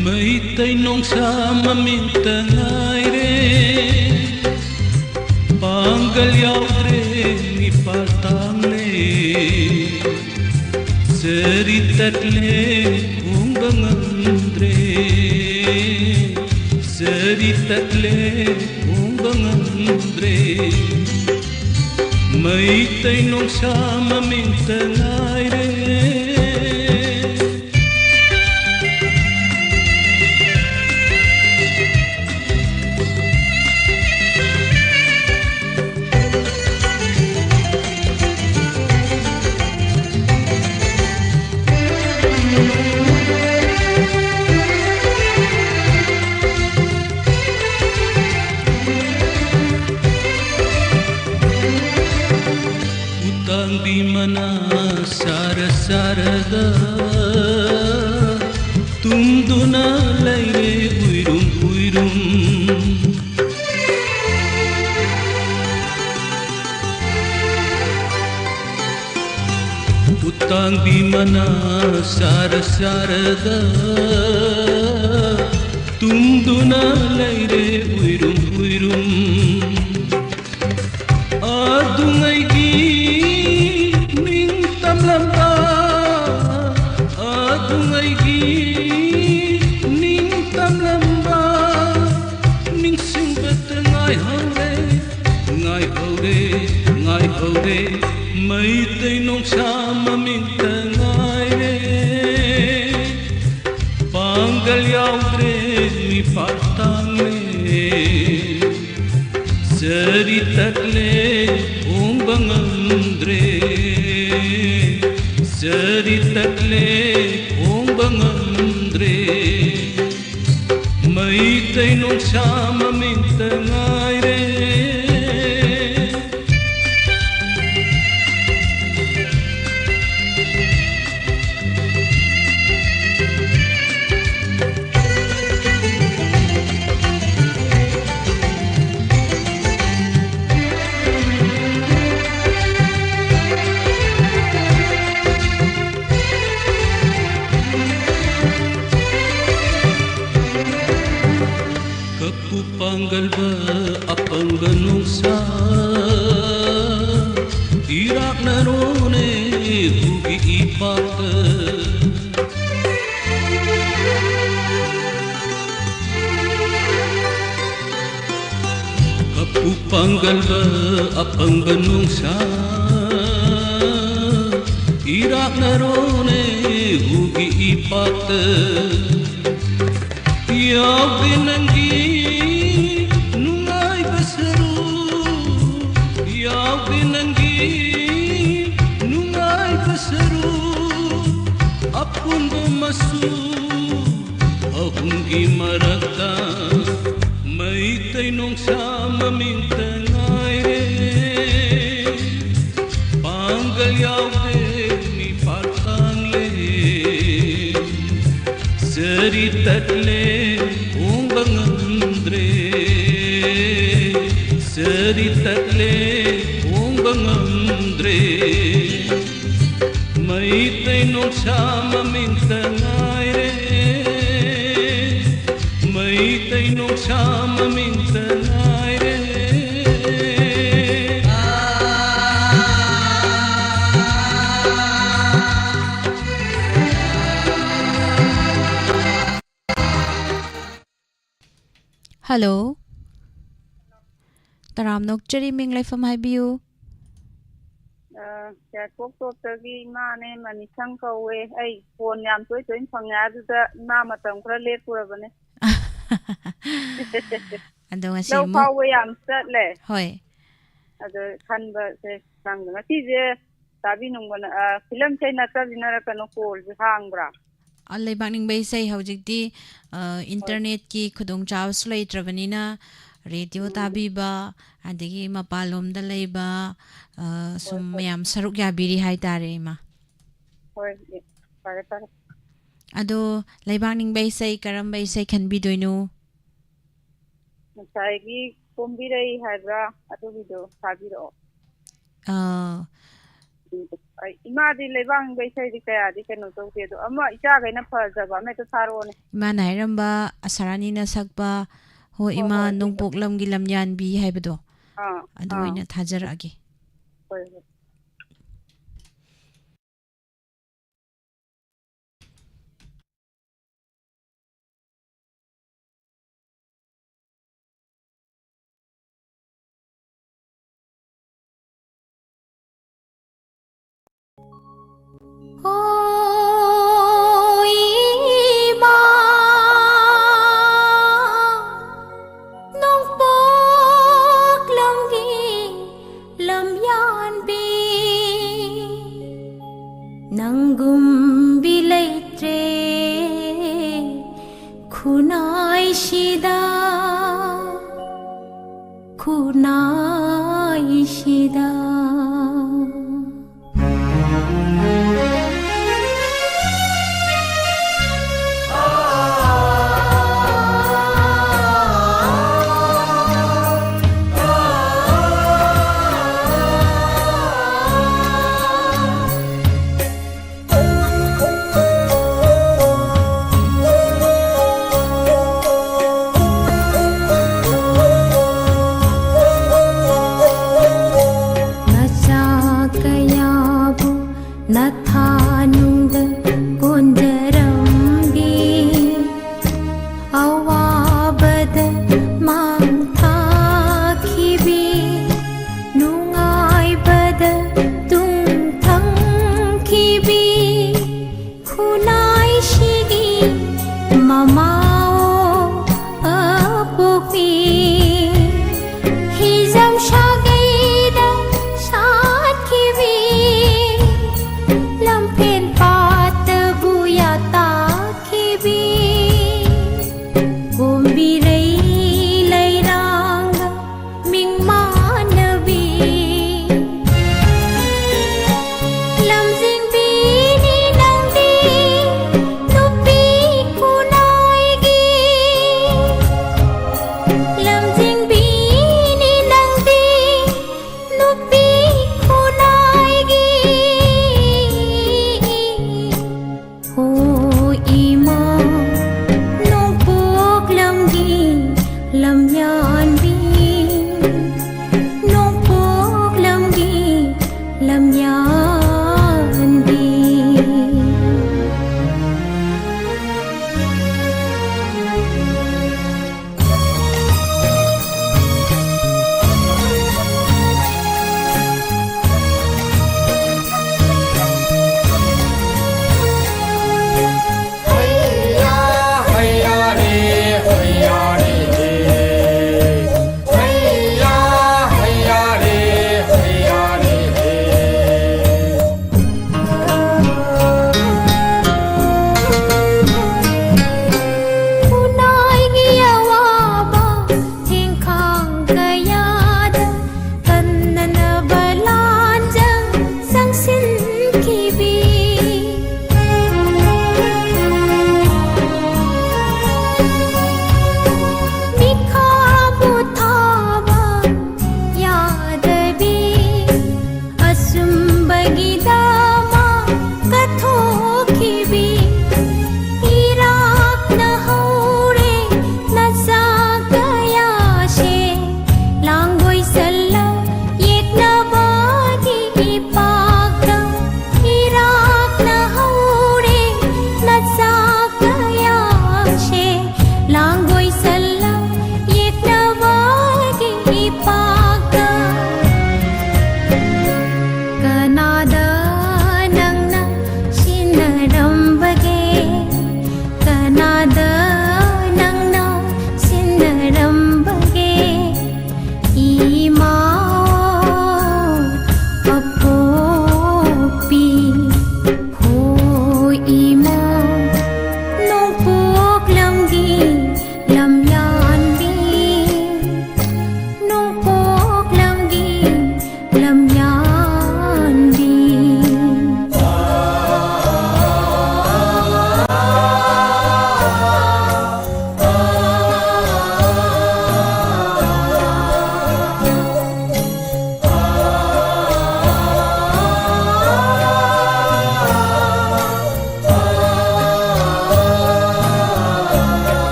S15: Maitai nongsa maminta ngaire Panggal yaudre ni paltangne Seritatne unga ngamdre Saritakle ongba ngamdre Maitay nung sa maming tanayre Utang di mana sara-sarada Tumduna layre uirum-uirum Utang di mana sara-sarada Tumduna layre uirum-uirum Adungay gi ning tamlamba Adungay gi ning tamlamba Ning singbat ngay haure Ngay haure, ngay haure May tainong sa maminta ngay re Panggalyaw re mi patang re Saritakle ongba ngamdre Saritakle ongba ngamdre Maitay nung sa maminta ngay re Kapupanggal ba apang ganong sa Irak na rone hugi ipata Kapupanggal ba apang ganong sa Irak na rone hugi ipata Yaw binanggi nungay basaru Yaw binanggi nungay basaru Apun bumasu ahunggi maragta May tainong sa maminta ngay re Panggalyaw de mi patang le Saritakle ongba ngamdre Saritakle ongba ngamdre May tainong sa maminta ngay re May tainong sa maminta ngay re
S1: Hello Taram nokchari ming laifam haibiyu
S16: Kok top tagi ma ne manisang kawe ay phone yam toy toy phangya da ma matam khra le pura bane
S1: Ando nga si
S16: Law
S1: mo
S16: kawe yam sat le
S1: Hoy
S16: ado khan ba se sang nga ti je tabi nung bana film chai na ta dinara kanu kol ji hang bra
S1: Alay bakning baysay hawjikti internet ki khudong chaw slay trabanina radio tabi ba adigi mapalom da layba sum mayam saruk yabiri hai tare ma
S16: Hoy pare pare
S1: Ado laybakning baysay karam baysay khan bidoino
S16: sai gi kombi rai haibra ado video tabi ro Ima di lebang baisai di kaya di kanu to ke do ama icha ga na phaja ba me to saro ne
S1: Ima nairamba asarani na sakba ho ima nungpoklam gi lamyan bi haibado ado ina thajarage
S16: Hoy
S11: nangum bilaitre khunai shida nathanungda konjarambi awabada mangthakibi nungaibada tungthangkibi khunai shigi mamao apopi hizam shagaida satkibi lampe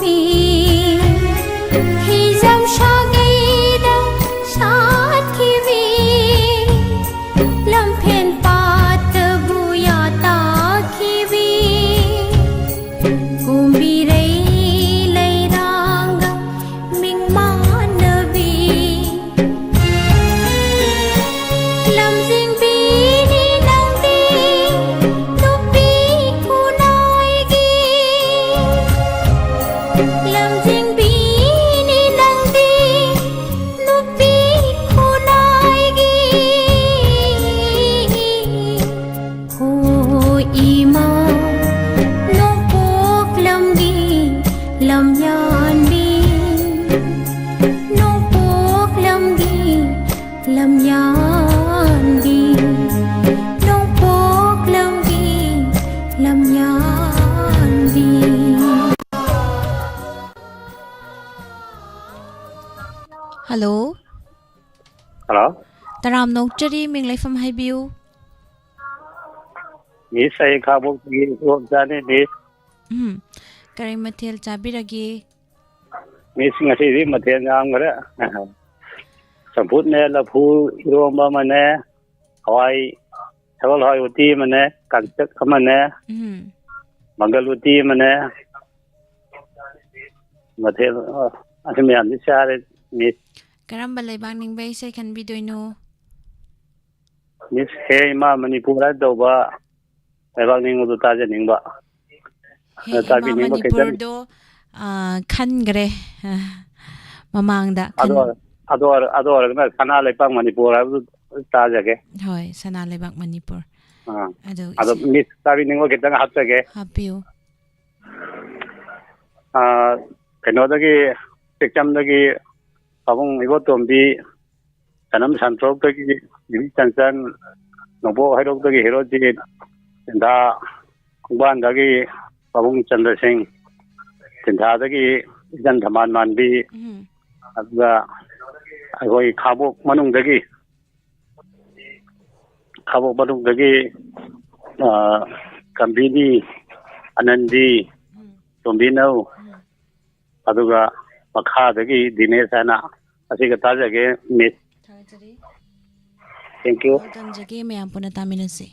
S11: भी हिजम शागेदा शाद की भी लम्फेन पात बुयाता की भी कुंभी रई लैरांगा मिंगमान भी लमजिंग बीनी नंदी नुपी कुनाएगी लमजिंग बीनी नंदी नुपी कुनाएगी हो इमा नोपोक लमगी लमयान भी नोपोक लमगी लमयान भी नोपोक लमगी लमयान भी
S1: Hello
S17: Hello,
S1: Taram Nokchari Minglefam Haibiu
S17: Miss I Kabuk Jani Miss
S1: Kari Matil Chabiragi
S17: Missing a city Matangamara. Some put ne la pool, Roma Mane, Hawaii, Hawaii team and Kantak Kamane, Mangalu team and Matil Asimian, this are Miss
S1: Karamba Lebaning Bay say can be doing no
S17: Miss Hema Manipura Doba, Evaning of the Tajanimba.
S1: Manipur do Kangre Mamangda
S17: Ador, Canale Pang Manipur, I would start again.
S1: Hoy, Sanale Bank Manipur.
S17: Ado Miss Saving get the hot again.
S1: Happy.
S17: Kanodagi, Picamdagi, Pavung, Ivotombi, Sanam Santrok, Sansan, Nobo, Hedogagi, Heroji, and Da Kubandagi, Pavung Chandra Singh, Tintadagi, Jantaman Mandi, Agoi Kabo Manungdagi, Kabo Manungdagi, Kambini, Anandi, Tombino, Aduga, Makadagi, Dinesana, Asigataja, Miss. Thank you.
S1: Tanjagi me ampuna taminasi.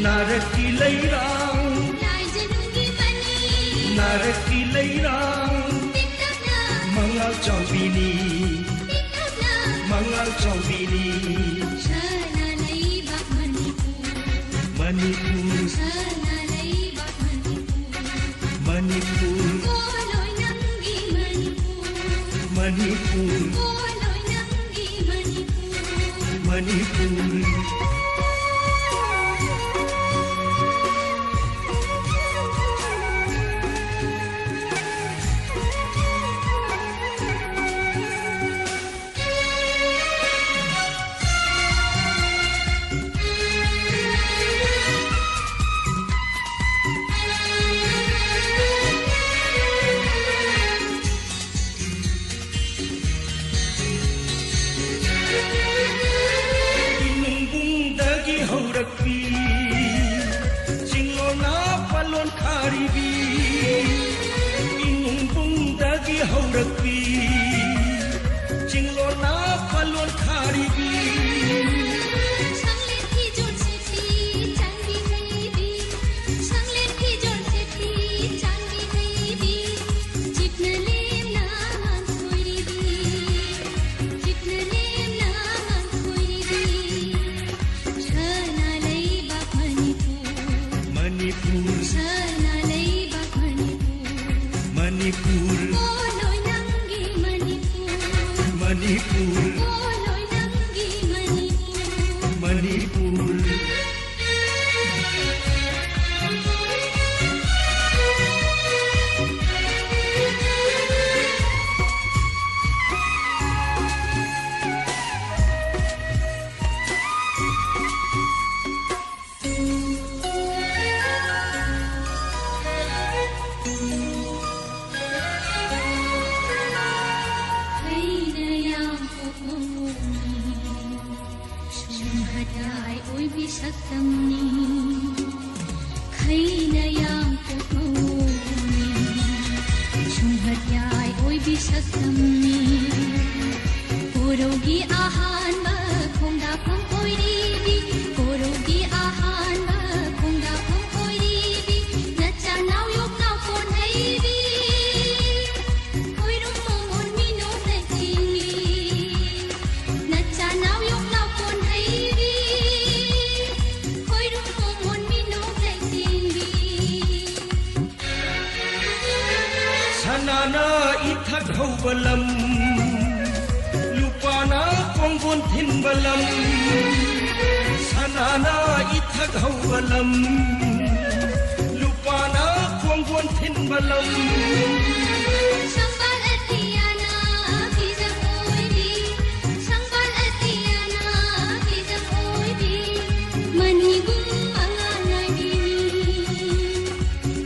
S15: Naraki Lairang Naraki Lairang Mangal Chowbini Mangal Chowbini Manipur Manipur Manipur Manipur Manipur
S4: Manipur Manipur Balam Lupana Kongon Thin Balam Sanana Ithak Hau Balam Lupana Kongon Thin Balam
S18: Sambal Atiana Kijam Oidi Sambal Atiana Kijam Oidi Manigum Manganadini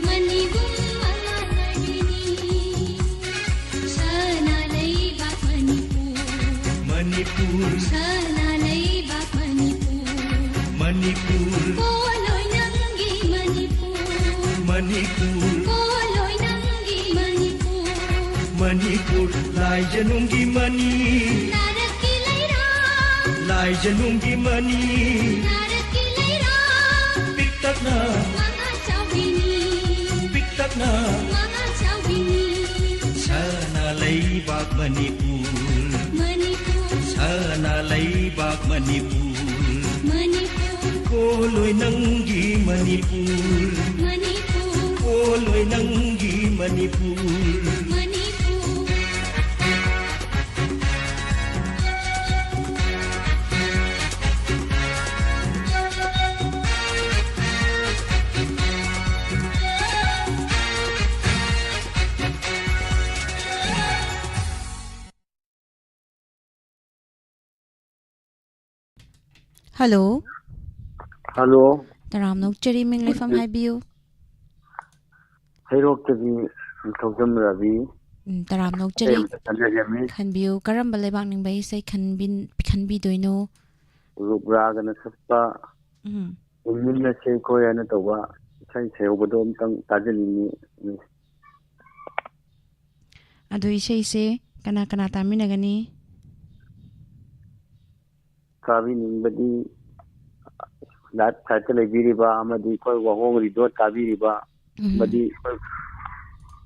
S18: Manigum
S4: Manipur Manipur
S18: Koloi nangi Manipur
S4: Manipur
S18: Koloi nangi Manipur
S4: Manipur Lai Janungi Mani
S18: Naraki Laira
S4: Lai Janungi Mani
S18: Naraki Laira
S4: Piktakna
S18: Mga Chawini
S4: Piktakna
S18: Mga Chawini
S4: Sana Laibak Manipur Sana Laibak Manipur
S18: Manipur
S4: Koloi Nangi Manipur
S18: Manipur
S4: Koloi Nangi Manipur
S18: Manipur
S1: Hello.
S17: Hello.
S1: Taram nok chari ming le fam hai biu.
S17: Hayrok tagi Thawjam Ravi.
S1: Taram nok chari khan biu karam balai bang ning bai sai khan bi doino.
S17: Rubraga na sappa. Ingin na say ko yan na tawa. Say sayo ba doon tang tajalini.
S1: Ado isay se kana tami na gani.
S17: Kabi ningbadi lat thata lebiriba amadi koi wahong ridot kabiriba badi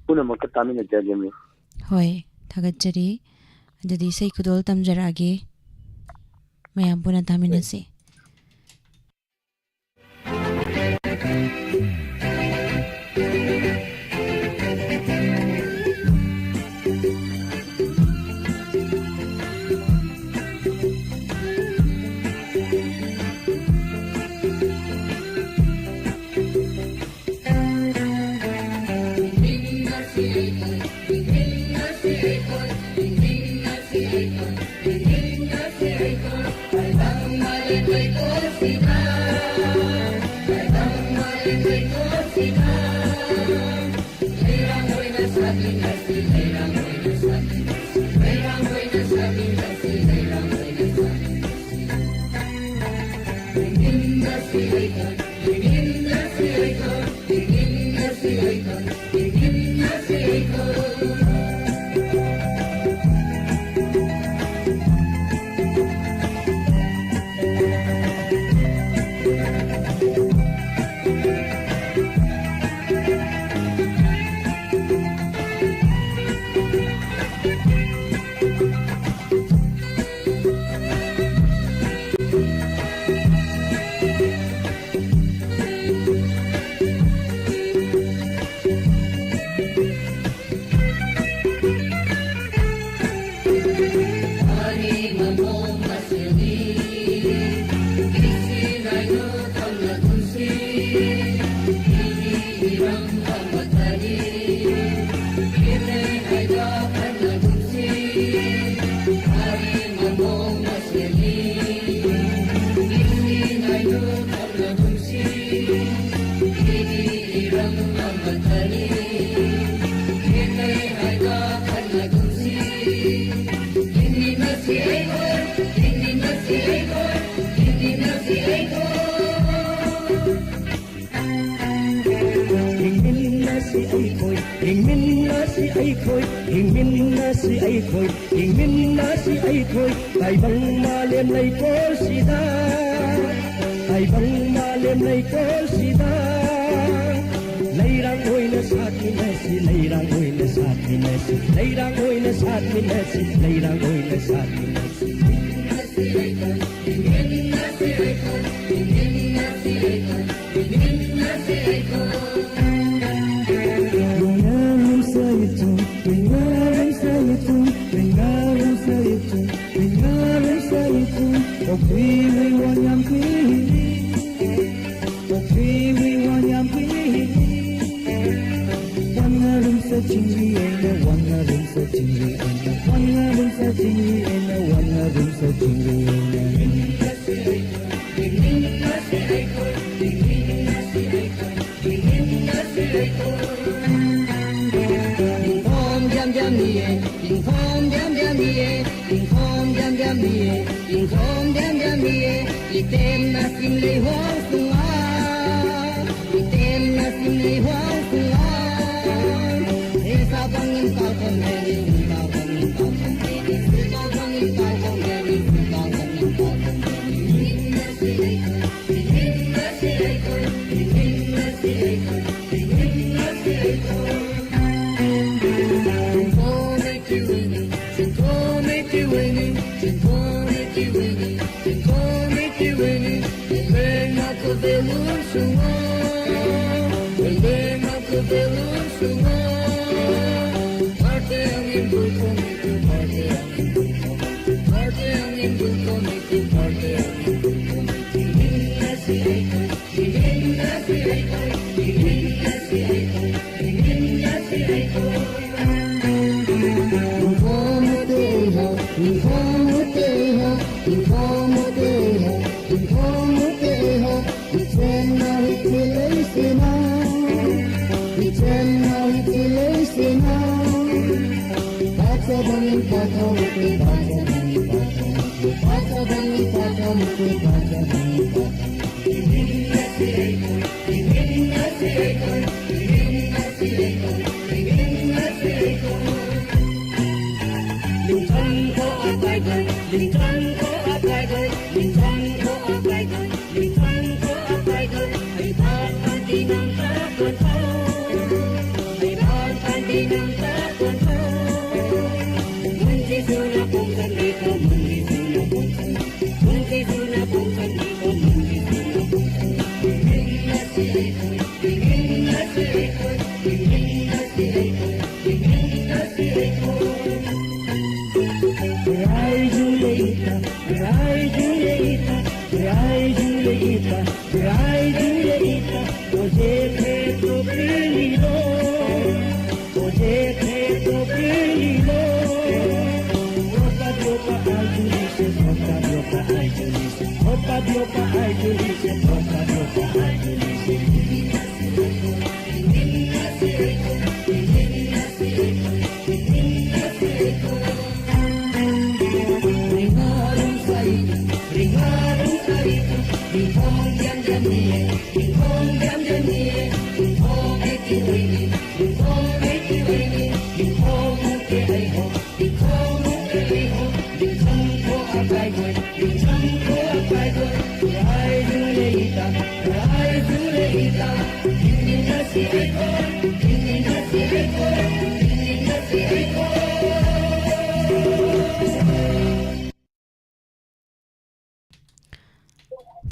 S17: puna makka tamina jagemi
S1: Hoi thagachari adadi sai kudol tamjarage mayam puna tamina se
S7: si ai khôi hình min na si ai khôi hình min na si ai khôi ai bang ma lem nei ko si da ai bang ma lem nei ko si da leirang oi na sat mi na si leirang oi na sat mi na si leirang oi na sat mi na si leirang oi na sat mi na si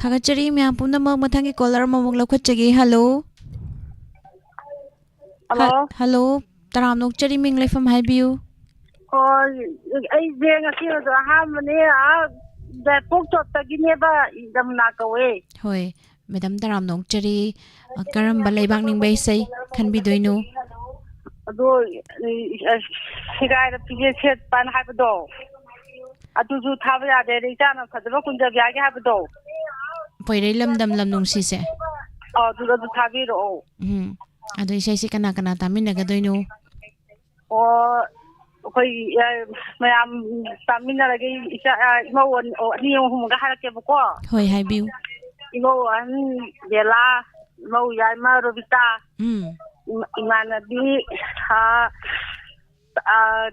S1: Thagachari mya puna mag mathangi caller mamuk lakhachagi. Hello.
S16: Hello.
S1: Hello. Taram nok chari ming leifam haibiu.
S16: Ai zenga si do ha mane a da pok tot tagine ba idam na kawe.
S1: Hoi. Madam taram nok chari karam balai bang ning bai sai khan bi doino.
S16: Ado sigai da pije set pan ha do. Adu ju thaba ya de ri jana khadba kunja bya ge ha do.
S1: Poirei lamdam lamnung si se.
S16: Du thabi ro.
S1: Ado isai si kana kana tamin naga doino.
S16: Koi mayam tamin na lagi isa mo ni yung humuga harake buko.
S1: Hoi haibiu.
S16: Imo an Bella mo yai ma Robita. Imana di ha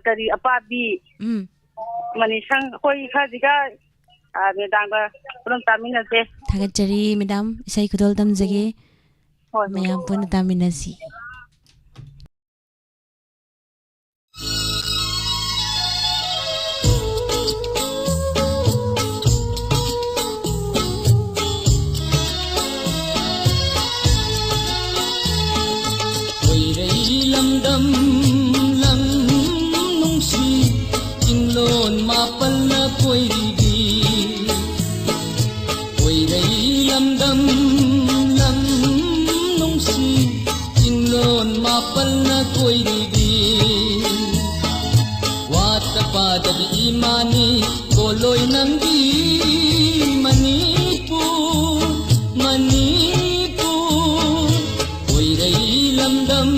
S16: kari apabi manisang koi khadiga medanga pulang tamina se
S1: Thagatjari madam isai khudol tamjage mayam pun taminasi
S15: lamdam lam nungsi inglon mapal na koirigi koirai lamdam lam nungsi inglon mapal na koirigi wata pada imani koloy nanggi manipur manipur koirai lamdam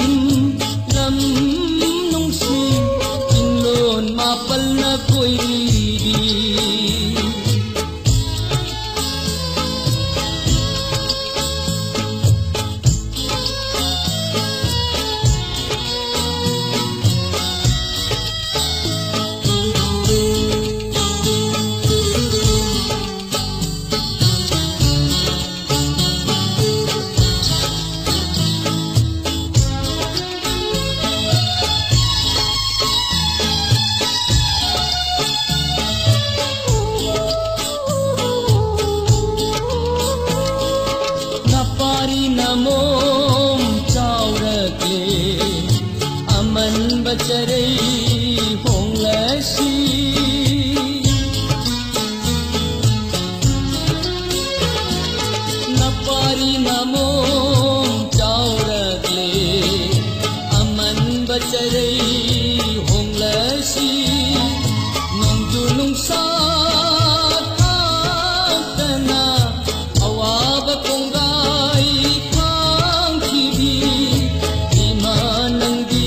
S15: lam nungsi inlon mapal na koirigi Charai hong lasi napari namom chaurakle aman bacharai hong lasi nongdunung sa tana awaba konggai khang kibi imanangdi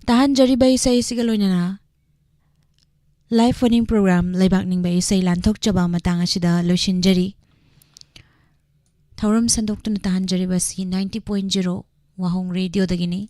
S1: Tahan jari bai sai sigaloina na live phoning program laibak ning bai sai lanthok chaba matang asida loishin jari Thauram Sandoktuna Tahanjaribasi 90.0 Wahong Radio Dagini.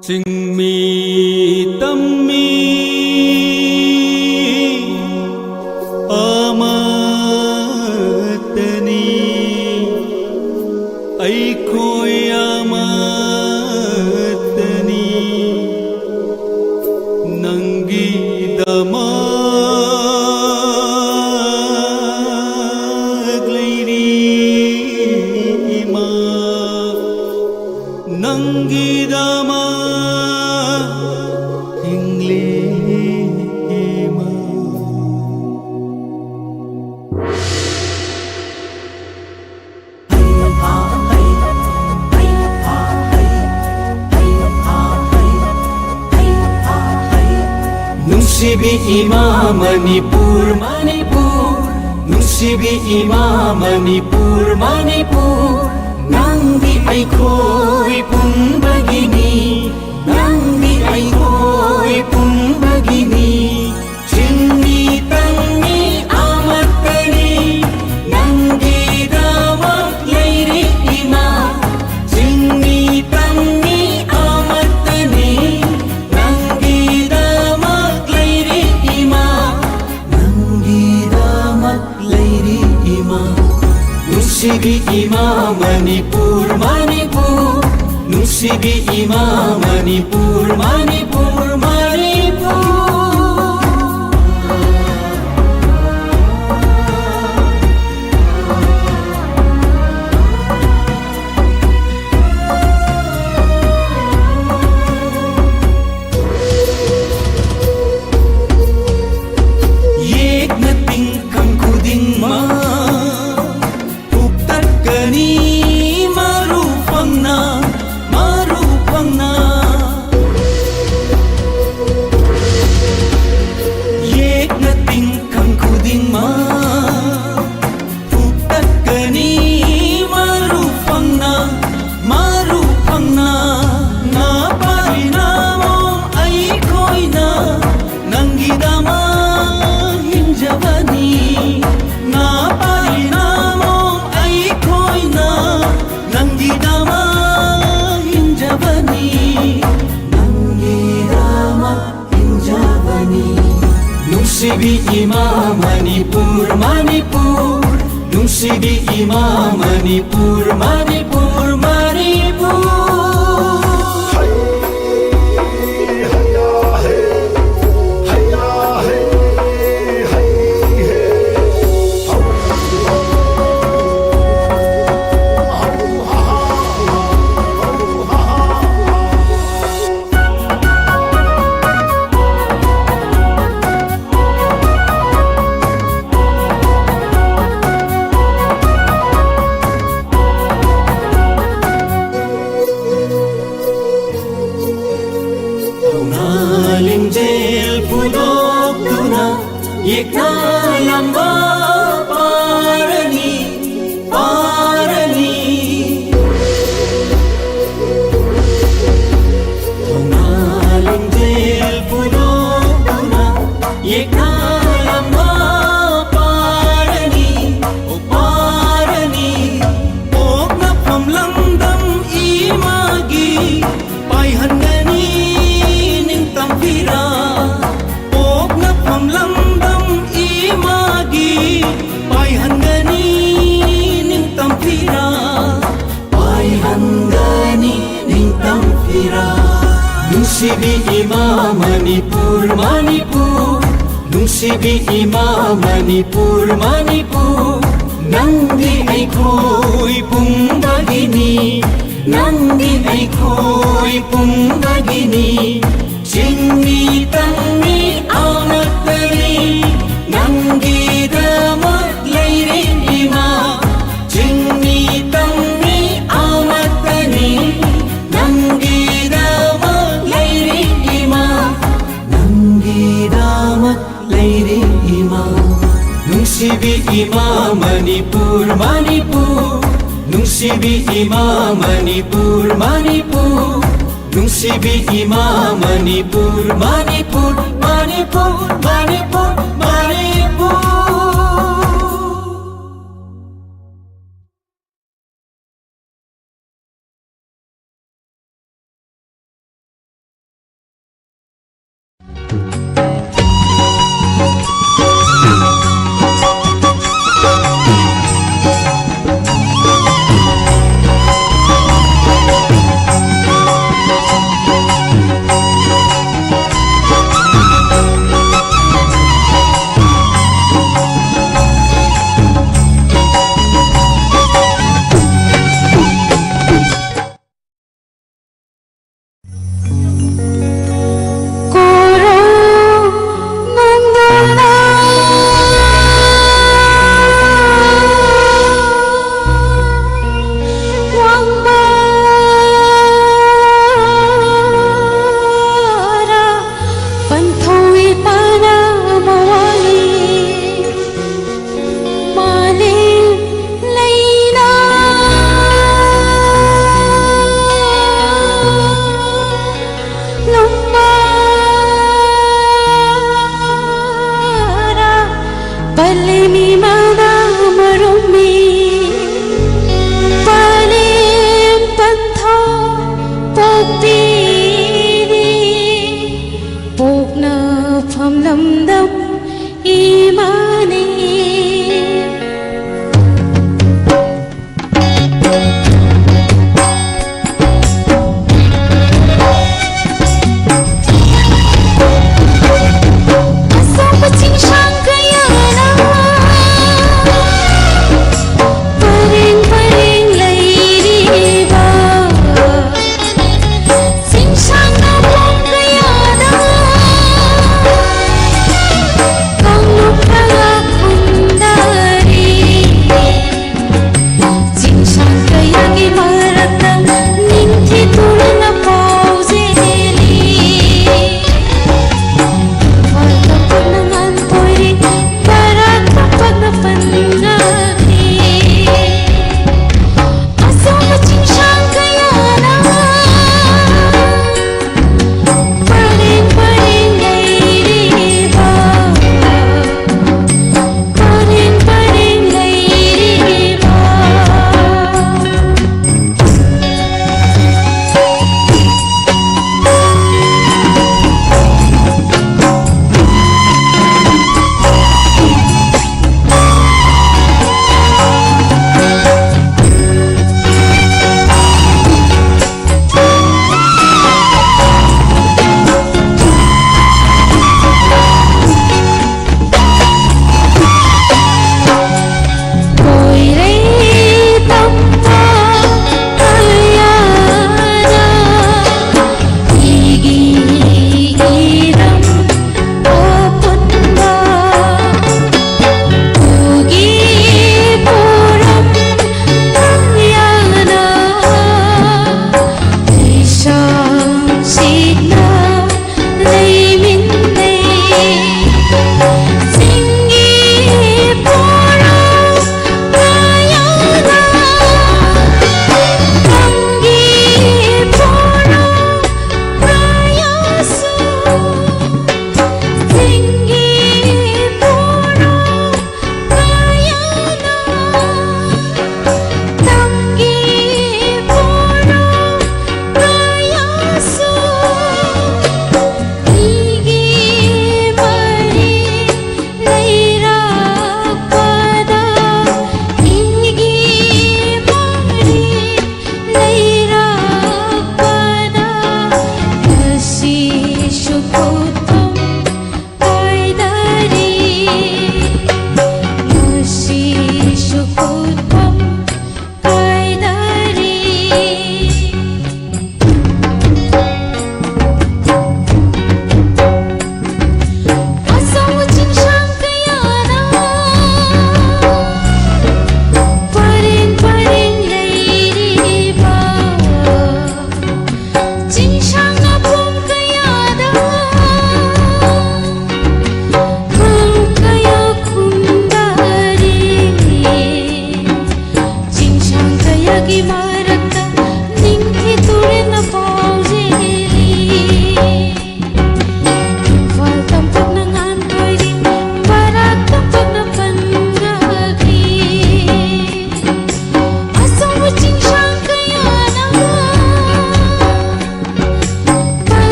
S15: Singmi tammi amatani aikoi amatani nangi damag lairi ima nangi damag
S4: Nungsibi ima Manipur Manipur Nungsibi ima Manipur Manipur Nangdi aikoi pun begini Nangdi aikoi pun begini Cinni tangi amat tani Nangdi damat lairi ima Cinni tangi amat tani Nangdi damat lairi ima Nangdi damat lairi ima Nungsibi ima Manipur Manipur Nungsibi ima Manipur Manipur Manipur Yek na tingkang kuding ma Puktat gani marupang na Yek na tingkang kuding ma Puktat gani marupang na Napari na mo ay ko'y na Nanggidama hinjabani Napari na mo ay ko'y na Nanggidama hinjabani Nanggidama hinjabani Nungsibi ima Manipur Manipur Nungsibi ima Manipur Manipur Manipur Nalingjel pudok tuna Yekna lamba parani Parani Nalingjel pudok tuna Yekna lamba parani O parani Ok na pamlandam imagi Paihanani Tampira Ok na pamlandam imagi Paihangani ning tampira Paihangani ning tampira Nungsibi ima Manipur Manipur Nungsibi ima Manipur Manipur Nandi ऐखोई पुंबगिनी नंदी ऐखोई पुंबगिनी चिंगी तंगी आमतनी नंगी दमक लेरी इमा चिंगी तंगी आमतनी नंगी दमक लेरी इमा नंगी दमक लेरी इमा नुंसिबी इमा मणिपुर मणिपुर नुंसिबी इमा मणिपुर मणिपुर नुंसिबी इमा मणिपुर मणिपुर मणिपुर मणिपुर Manipur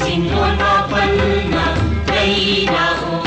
S5: Singon mapal na kay na